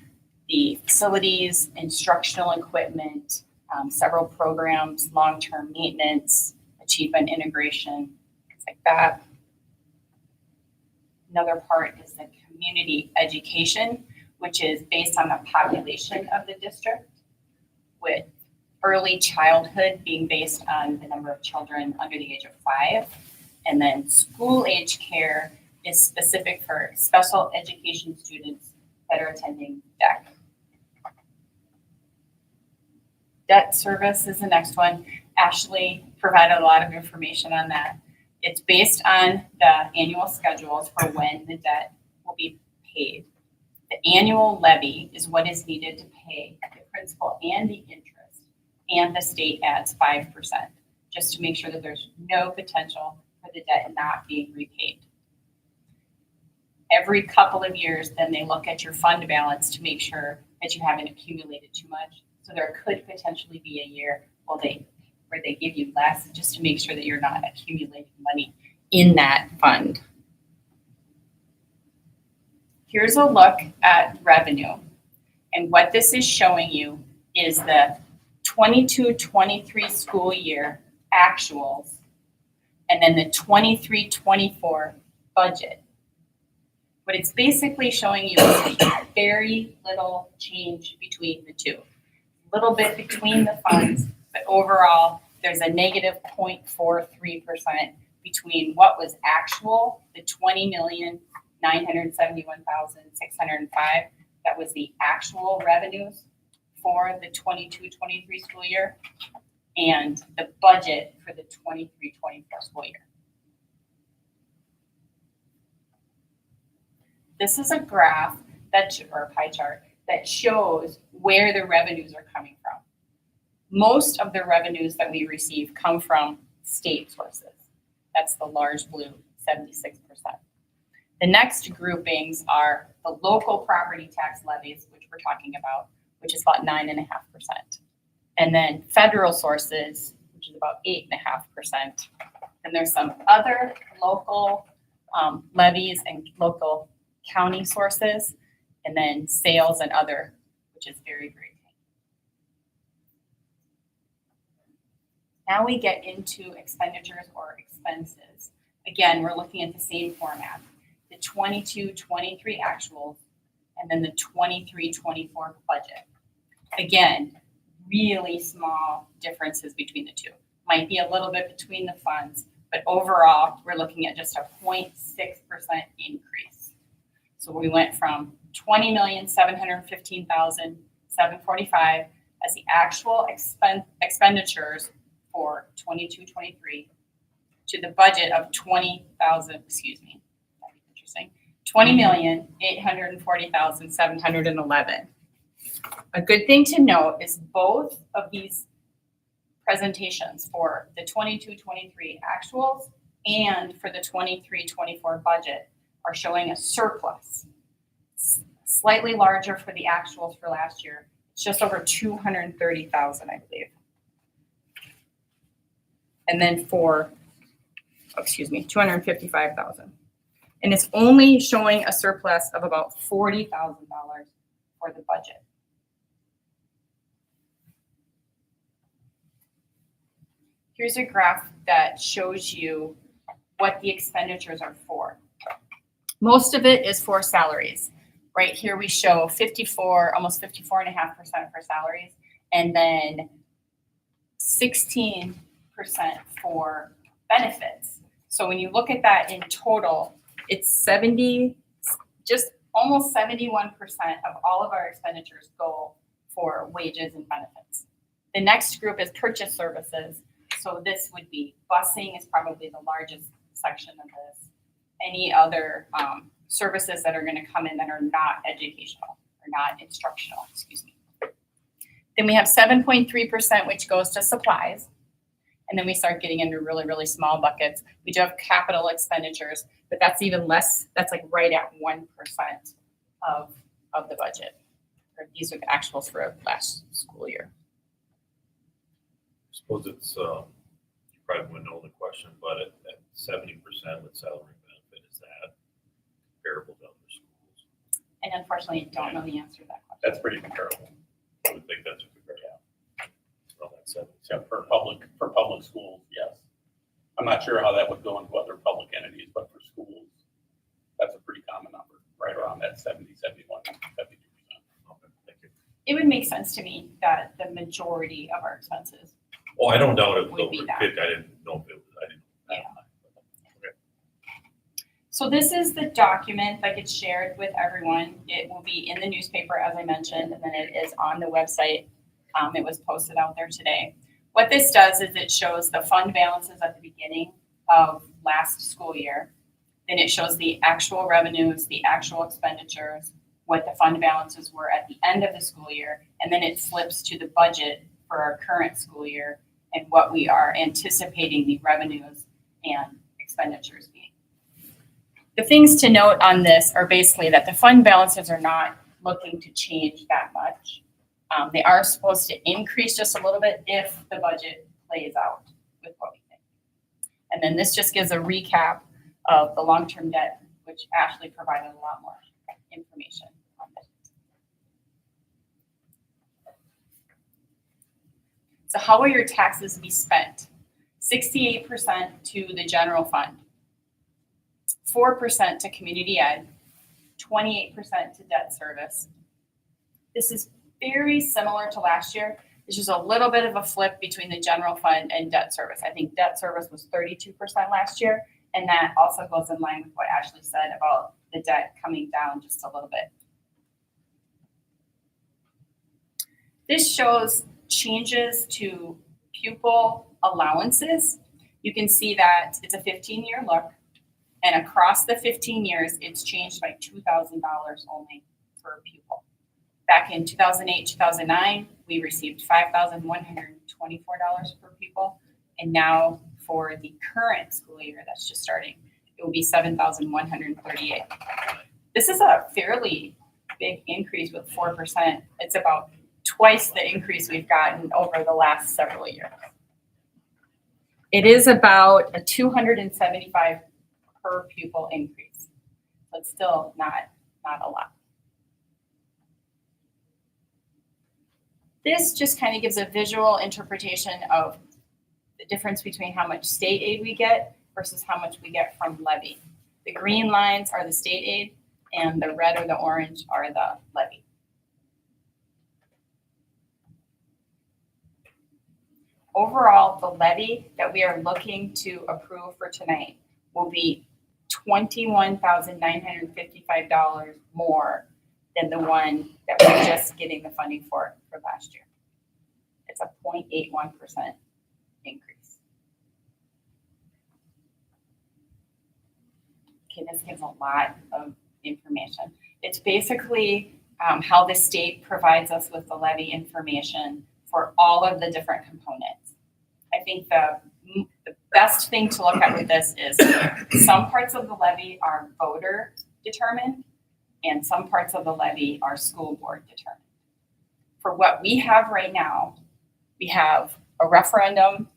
the facilities, instructional equipment, several programs, long-term maintenance, achievement integration, things like that. Another part is the community education, which is based on the population of the district, with early childhood being based on the number of children under the age of 5. And then school age care is specific for special education students that are attending DEC. Debt service is the next one. Ashley provided a lot of information on that. It's based on the annual schedules for when the debt will be paid. The annual levy is what is needed to pay the principal and the interest, and the state adds 5%, just to make sure that there's no potential for the debt not being repaid. Every couple of years, then they look at your fund balance to make sure that you haven't accumulated too much. So there could potentially be a year where they give you less, just to make sure that you're not accumulating money in that fund. Here's a look at revenue. And what this is showing you is the 22-23 school year actuals, and then the 23-24 budget. What it's basically showing you is very little change between the two. A little bit between the funds, but overall, there's a negative 0.43% between what was actual, the $20,971,605, that was the actual revenues for the 22-23 school year, and the budget for the 23-24 school year. This is a graph or a pie chart that shows where the revenues are coming from. Most of the revenues that we receive come from state sources. That's the large blue, 76%. The next groupings are the local property tax levies, which we're talking about, which is about 9.5%. And then federal sources, which is about 8.5%. And there's some other local levies and local county sources, and then sales and other, which is very, very tiny. Now we get into expenditures or expenses. Again, we're looking at the same format. The 22-23 actuals, and then the 23-24 budget. Again, really small differences between the two. Might be a little bit between the funds, but overall, we're looking at just a 0.6% increase. So we went from 20,715,745 as the actual expenditures for 22-23 to the budget of 20,840,711. A good thing to note is both of these presentations for the 22-23 actuals and for the 23-24 budget are showing a surplus. Slightly larger for the actuals for last year. It's just over 230,000, I believe. And then for, 255,000. And it's only showing a surplus of about $40,000 for the budget. Here's a graph that shows you what the expenditures are for. Most of it is for salaries. Right here we show 54, almost 54.5% for salaries, and then 16% for benefits. So when you look at that in total, it's just almost 71% of all of our expenditures go for wages and benefits. The next group is purchase services. So this would be busing is probably the largest section of this. Any other services that are going to come in that are not educational or not instructional, Then we have 7.3%, which goes to supplies. And then we start getting into really, really small buckets. We do have capital expenditures, but that's even less. That's like right at 1% of the budget. Or these are the actuals for last school year. I suppose it's, you probably wouldn't know the question, but at 70% with salary benefit, is that comparable to other schools? And unfortunately, I don't know the answer to that question. That's pretty comparable. I would think that's a good, well, that's 70. Except for public schools, yes. I'm not sure how that would go into other public entities, but for schools, that's a pretty common number, right around that 70, 71, 72%. Okay, thank you. It would make sense to me that the majority of our expenses. Oh, I don't doubt it. Would be that. I didn't know if it was, I didn't. Yeah. So this is the document that gets shared with everyone. It will be in the newspaper, as I mentioned, and then it is on the website. It was posted out there today. What this does is it shows the fund balances at the beginning of last school year. Then it shows the actual revenues, the actual expenditures, what the fund balances were at the end of the school year, and then it flips to the budget for our current school year and what we are anticipating the revenues and expenditures being. The things to note on this are basically that the fund balances are not looking to change that much. They are supposed to increase just a little bit if the budget plays out with what we think. And then this just gives a recap of the long-term debt, which Ashley provided a lot more information on it. So how will your taxes be spent? 68% to the general fund, 4% to community ed, 28% to debt service. This is very similar to last year. It's just a little bit of a flip between the general fund and debt service. I think debt service was 32% last year, and that also goes in line with what Ashley said about the debt coming down just a little bit. This shows changes to pupil allowances. You can see that it's a 15-year look, and across the 15 years, it's changed by $2,000 only per pupil. Back in 2008, 2009, we received $5,124 per pupil, and now for the current school year that's just starting, it will be 7,138. This is a fairly big increase with 4%. It's about twice the increase we've gotten over the last several years. It is about a 275 per pupil increase. So it's still not a lot. This just kind of gives a visual interpretation of the difference between how much state aid we get versus how much we get from levy. The green lines are the state aid, and the red or the orange are the levy. Overall, the levy that we are looking to approve for tonight will be $21,955 more than the one that we're just getting the funding for last year. It's a 0.81% increase. Okay, this gives a lot of information. It's basically how the state provides us with the levy information for all of the different components. I think the best thing to look at with this is some parts of the levy are voter determined and some parts of the levy are school board determined. For what we have right now, we have a referendum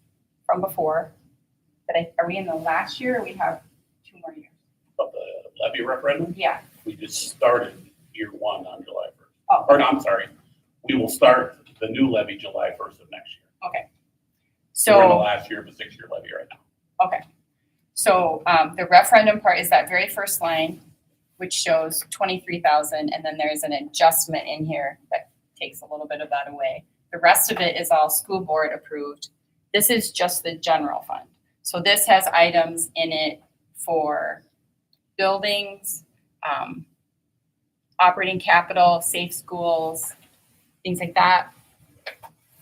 from before, but are we in the last year or we have 2 more years? But the levy referendum, Yeah. we just started year 1 on July 1st. Oh. Or no, I'm sorry. We will start the new levy July 1st of next year. Okay. We're in the So, last year of a 6-year levy right now. okay. So the referendum part is that very first line, which shows 23,000, and then there's an adjustment in here that takes a little bit of that away. The rest of it is all school board approved. This is just the general fund. So this has items in it for buildings, operating capital, safe schools, things like that.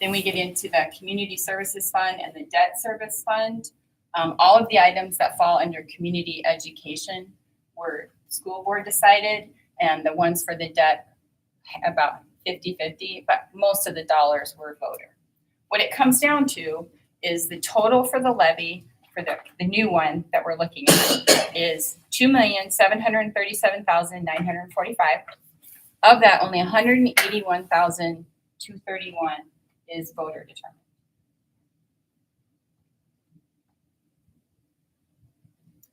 Then we get into the community services fund and the debt service fund. All of the items that fall under community education were school board decided, and the ones for the debt about 50-50, but most of the dollars were voter. What it comes down to is the total for the levy for the new one that we're looking at is $2,737,945. Of that, only $181,231 is voter determined.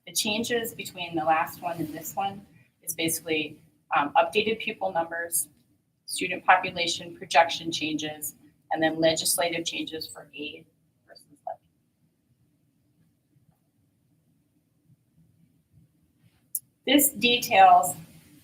The changes between the last one and this one is basically updated pupil numbers, student population projection changes, and then legislative changes for aid versus levy. This details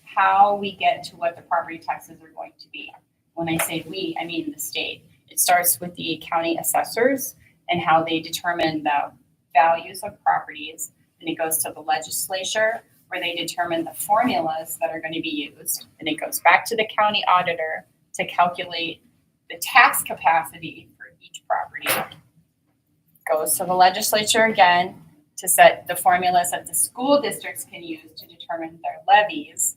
how we get to what the property taxes are going to be. When I say we, I mean the state. It starts with the county assessors and how they determine the values of properties. And it goes to the legislature where they determine the formulas that are going to be used. And it goes back to the county auditor to calculate the tax capacity for each property. Goes to the legislature again to set the formulas that the school districts can use to determine their levies.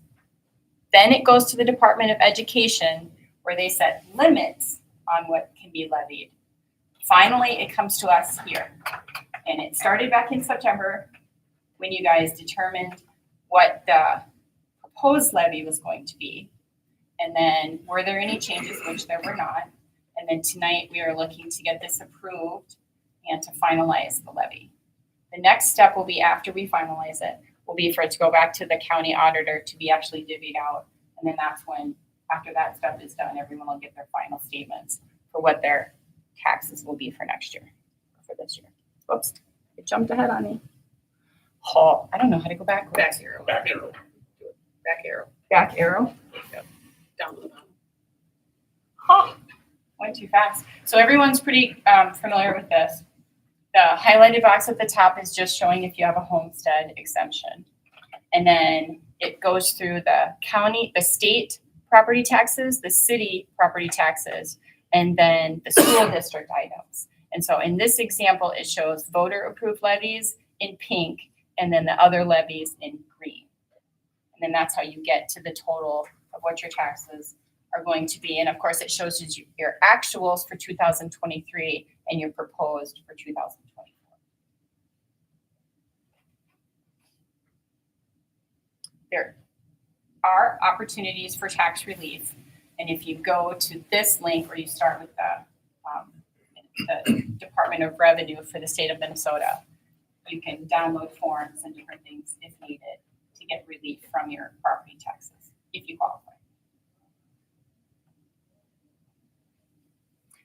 Then it goes to the Department of Education where they set limits on what can be levied. Finally, it comes to us here. And it started back in September when you guys determined what the proposed levy was going to be. And then were there any changes, which there were not. And then tonight we are looking to get this approved and to finalize the levy. The next step will be after we finalize it, will be for it to go back to the county auditor to be actually divvied out. And then that's when, after that step is done, everyone will get their final statements for what their taxes will be for next year, for this year. Whoops, it jumped ahead on me. Oh, I don't know how to go backwards. Back arrow. Back arrow. Back arrow. Back arrow. Down to the bottom. Huh, went too fast. So everyone's pretty familiar with this. The highlighted box at the top is just showing if you have a homestead exemption. And then it goes through the county, the state property taxes, the city property taxes, and then the school district items. And so in this example, it shows voter approved levies in pink and then the other levies in green. And then that's how you get to the total of what your taxes are going to be. And of course, it shows you your actuals for 2023 and your proposed for 2024. there are opportunities for tax relief. And if you go to this link, or you start with the Department of Revenue for the state of Minnesota, you can download forms and different things if needed to get relief from your property taxes, if you qualify.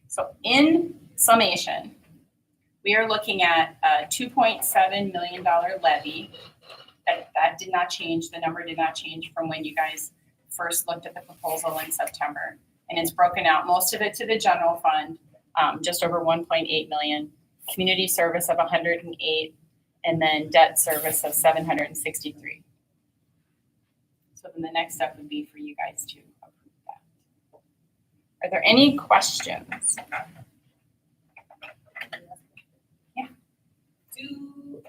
So in summation, we are looking at a $2.7 million levy. That did not change. The number did not change from when you guys first looked at the proposal in September. And it's broken out, most of it to the general fund, just over 1.8 million, community service of 108, and then debt service of 763. So then the next step would be for you guys to approve that. Are there any questions? Do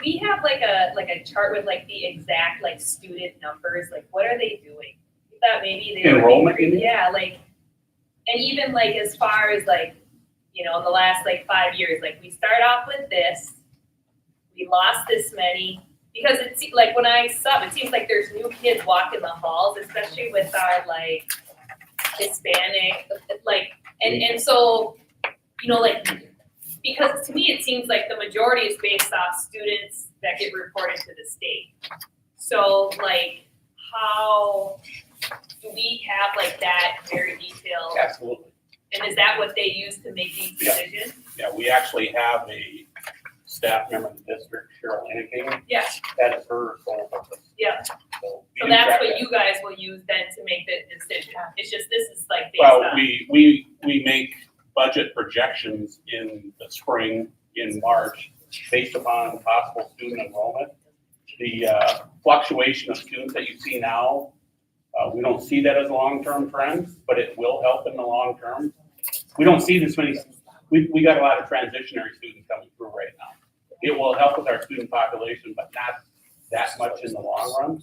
we have like a chart with like the exact like student numbers? Like what are they doing? I thought maybe they Enrollment, you mean? Yeah, like, and even like as far as like, you know, in the last like 5 years, like we start off with this, we lost this many, because it's like when I sub, it seems like there's new kids walking the halls, especially with our like Hispanic, like, and so, you know, like, because to me, it seems like the majority is based off students that get reported to the state. So like, how do we have like that very detailed? Absolutely. And is that what they use to make these decisions? Yeah, we actually have a staff member in the district, Cheryl Anaking. Yeah, That is her sole purpose. yeah. So So that's what you guys will use then to make the decision. It's just, this is like based Well, on. we make budget projections in the spring, in March, based upon possible student enrollment. The fluctuation of students that you see now, we don't see that as a long-term trend, but it will help in the long term. We don't see this many, we got a lot of transitionary students coming through right now. It will help with our student population, but not that much in the long run.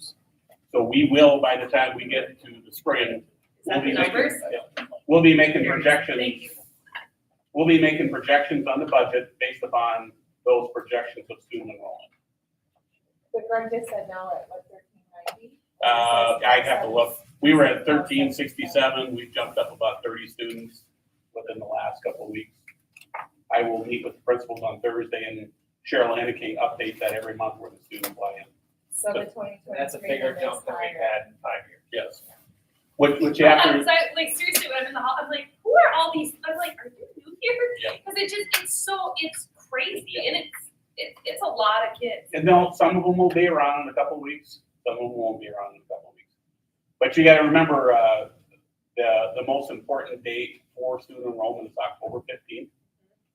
So we will, by the time we get to the spring, Is that the numbers? we'll be making projections. Thank you. We'll be making projections on the budget based upon those projections of student enrollment. The Greg just said now at like 1390. I'd have to look. We were at 1367. We've jumped up about 30 students within the last couple of weeks. I will meet with the principals on Thursday, and Cheryl Anaking updates that every month where the students fly in. So the 2023. That's a bigger jump than we've had in 5 years. Yes. Which you have to. Like seriously, when I'm in the hall, I'm like, who are all these? I'm like, are you new here? Yeah. Because it's crazy, and it's a lot of kids. And no, some of them will be around in a couple of weeks. Some of them won't be around in a couple of weeks. But you got to remember, the most important date for student enrollment is October 15th.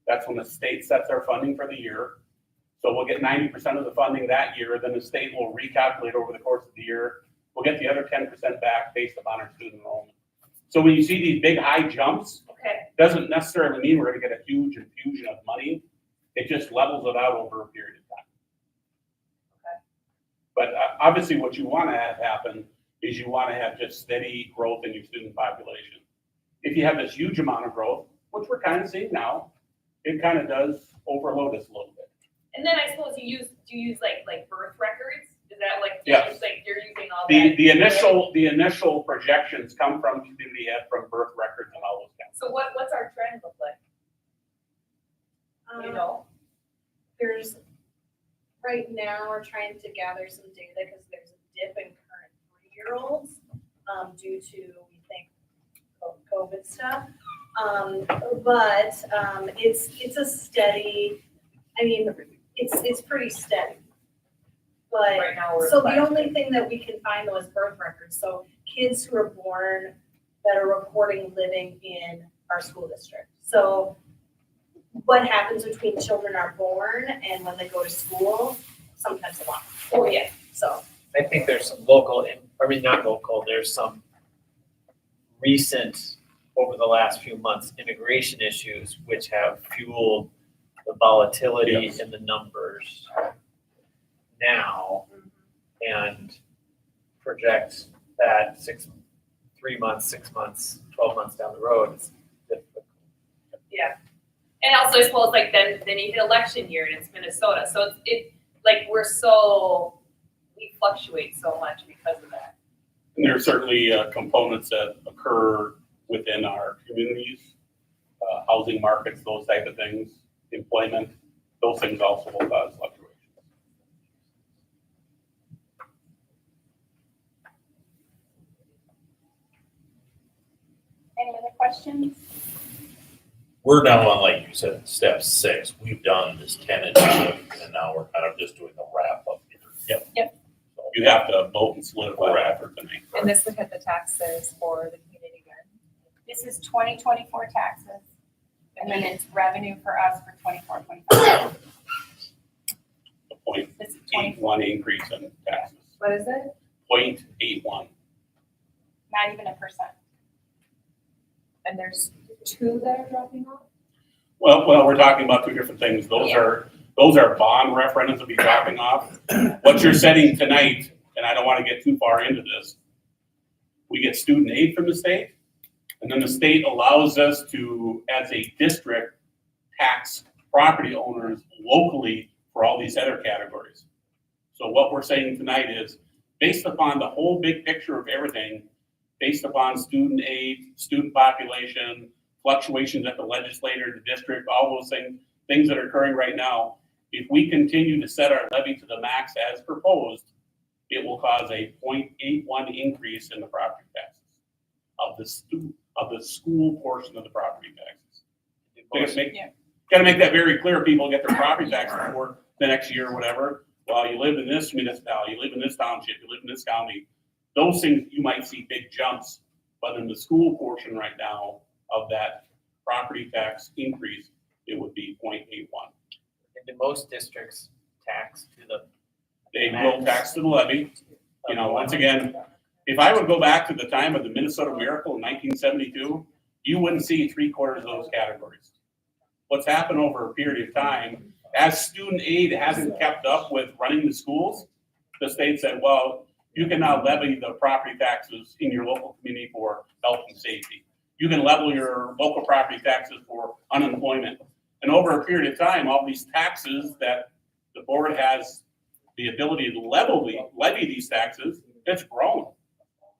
That's when the state sets our funding for the year. So we'll get 90% of the funding that year. Then the state will recalculate over the course of the year. We'll get the other 10% back based upon our student enrollment. So when you see these big high jumps, Okay. doesn't necessarily mean we're going to get a huge infusion of money. It just levels it out over a period of time. Okay. But obviously what you want to have happen is you want to have just steady growth in your student population. If you have this huge amount of growth, which we're kind of seeing now, it kind of does overload us a little bit. And then I suppose do you use like birth records? Is that like Yes. like you're using all that? The initial projections come from community ed, from birth records and all those kinds. So what's our trend look like? You know? There's, right now, we're trying to gather some data because there's a dip in current 3-year-olds due to, we think, COVID stuff. But it's a steady, I mean, it's pretty steady. But, Right now we're so the like- only thing that we can find though is birth records. So kids who are born that are reporting living in our school district. So what happens between children are born and when they go to school, sometimes a lot. Oh, yeah. So, I think there's some local, not local, there's some recent, over the last few months, immigration issues which have fueled the volatility Yes. in the numbers now and project that 3 months, 6 months, 12 months down the road is difficult. Yeah. And also I suppose like then you hit election year and it's Minnesota. So it like we we fluctuate so much because of that. And there are certainly components that occur within our communities, housing markets, those type of things, employment, those things also will cause fluctuations. Any other questions? We're now on, like you said, step 6. We've done this tentative, and now we're kind of just doing the wrap up here. Yep. You have to vote and solidify that effort tonight. And this would hit the taxes for the community again. This is 2024 taxes, and then it's revenue for us for 24-25. A point This is 81 increase in taxes, What is it? 0.81. not even 1%. And there's 2 that are dropping off? Well, we're talking about 2 different things. Those are bond referendums that be dropping off. What you're setting tonight, and I don't want to get too far into this, we get student aid from the state, and then the state allows us to, as a district, tax property owners locally for all these other categories. So what we're saying tonight is, based upon the whole big picture of everything, based upon student aid, student population, fluctuations at the legislature, the district, all those things that are occurring right now, if we continue to set our levy to the max as proposed, it will cause a 0.81 increase in the property taxes of the school portion of the property taxes. Gotta make that very clear. People get their property taxes for the next year or whatever. Well, you live in this municipality, you live in this township, you live in this county. Those things, you might see big jumps, but in the school portion right now of that property tax increase, it would be 0.81. And do most districts tax to the? They will tax to the levy. You know, once again, if I would go back to the time of the Minnesota Miracle in 1972, you wouldn't see 3/4 of those categories. What's happened over a period of time, as student aid hasn't kept up with running the schools, the state said, well, you can now levy the property taxes in your local community for health and safety. You can level your local property taxes for unemployment. And over a period of time, all these taxes that the board has the ability to levy these taxes, it's grown.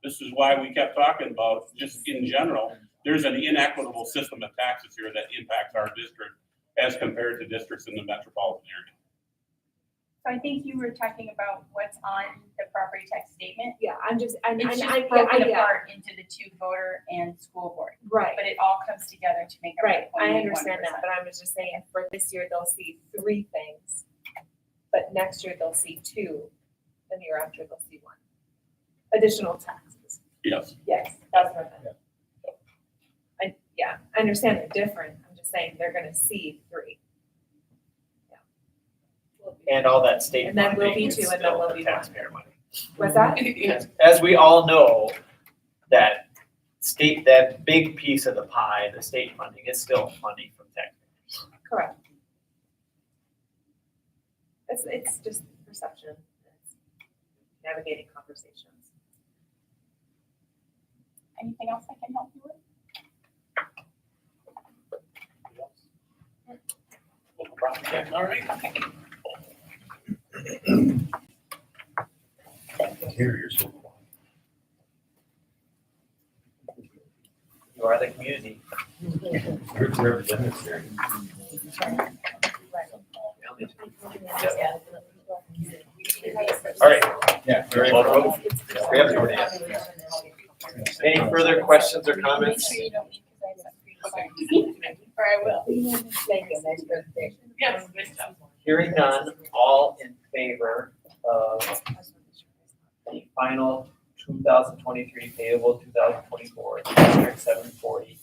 This is why we kept talking about, just in general, there's an inequitable system of taxes here that impacts our district as compared to districts in the metropolitan area. So I think you were talking about what's on the property tax statement. Yeah, I'm just, It's just broken apart into the 2 voter and school board, Right, but it all comes together to make up. right, the I 0.81%. understand that, but I was just saying, for this year, they'll see 3 things. But next year, they'll see 2, and the year after, they'll see 1. Additional taxes. Yes. Yes, that's what I meant. I understand they're different, I'm just saying, they're gonna see 3. And all that state And then we'll funding be is 2, and then still we'll the be 1. taxpayer money. What's that? As we all know, that big piece of the pie, the state funding, is still funding from taxpayers. Correct. It's just perception, it's navigating conversations. Anything else I can help you with? All right. Okay. Here, you're so quiet. You are the community. Where's the representative here? All right. Yeah. Very well. We have to Any further questions or Make comments? sure you don't leave because I have some. Or I will. Thank you, nice presentation. Yes, good job. Hearing none, all in favor of the final 2023 payable 2024 District 740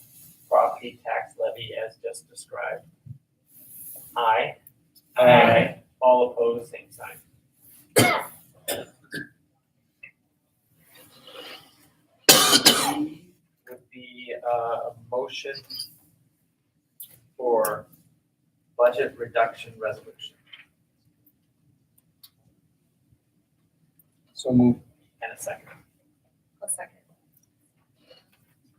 property tax levy as just described? Aye. Aye. All opposed, same sign. Would be a motion for budget reduction resolution. So move. And a second. A second.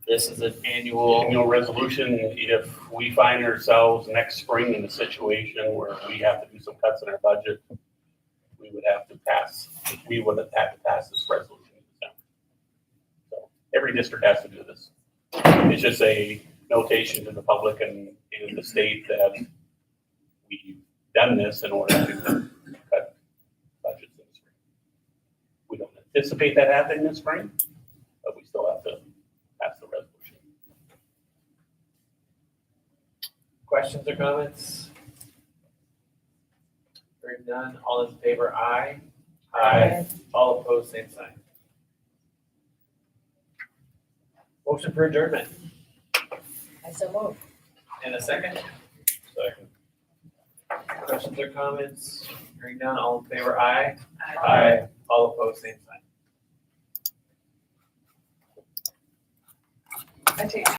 This is an annual. Annual resolution, if we find ourselves next spring in a situation where we have to do some cuts in our budget, we would have to pass this resolution in December. So every district has to do this. It's just a notation to the public and in the state that we've done this in order to cut budgets in the spring. We don't anticipate that happening this spring, but we still have to pass the resolution. Questions or comments? Hearing none, all in favor, aye. Aye. All opposed, same sign. Motion for adjournment, I so move. and a second. Second. Questions or comments? Hearing none, all in favor, aye. Aye. All opposed, same sign. I take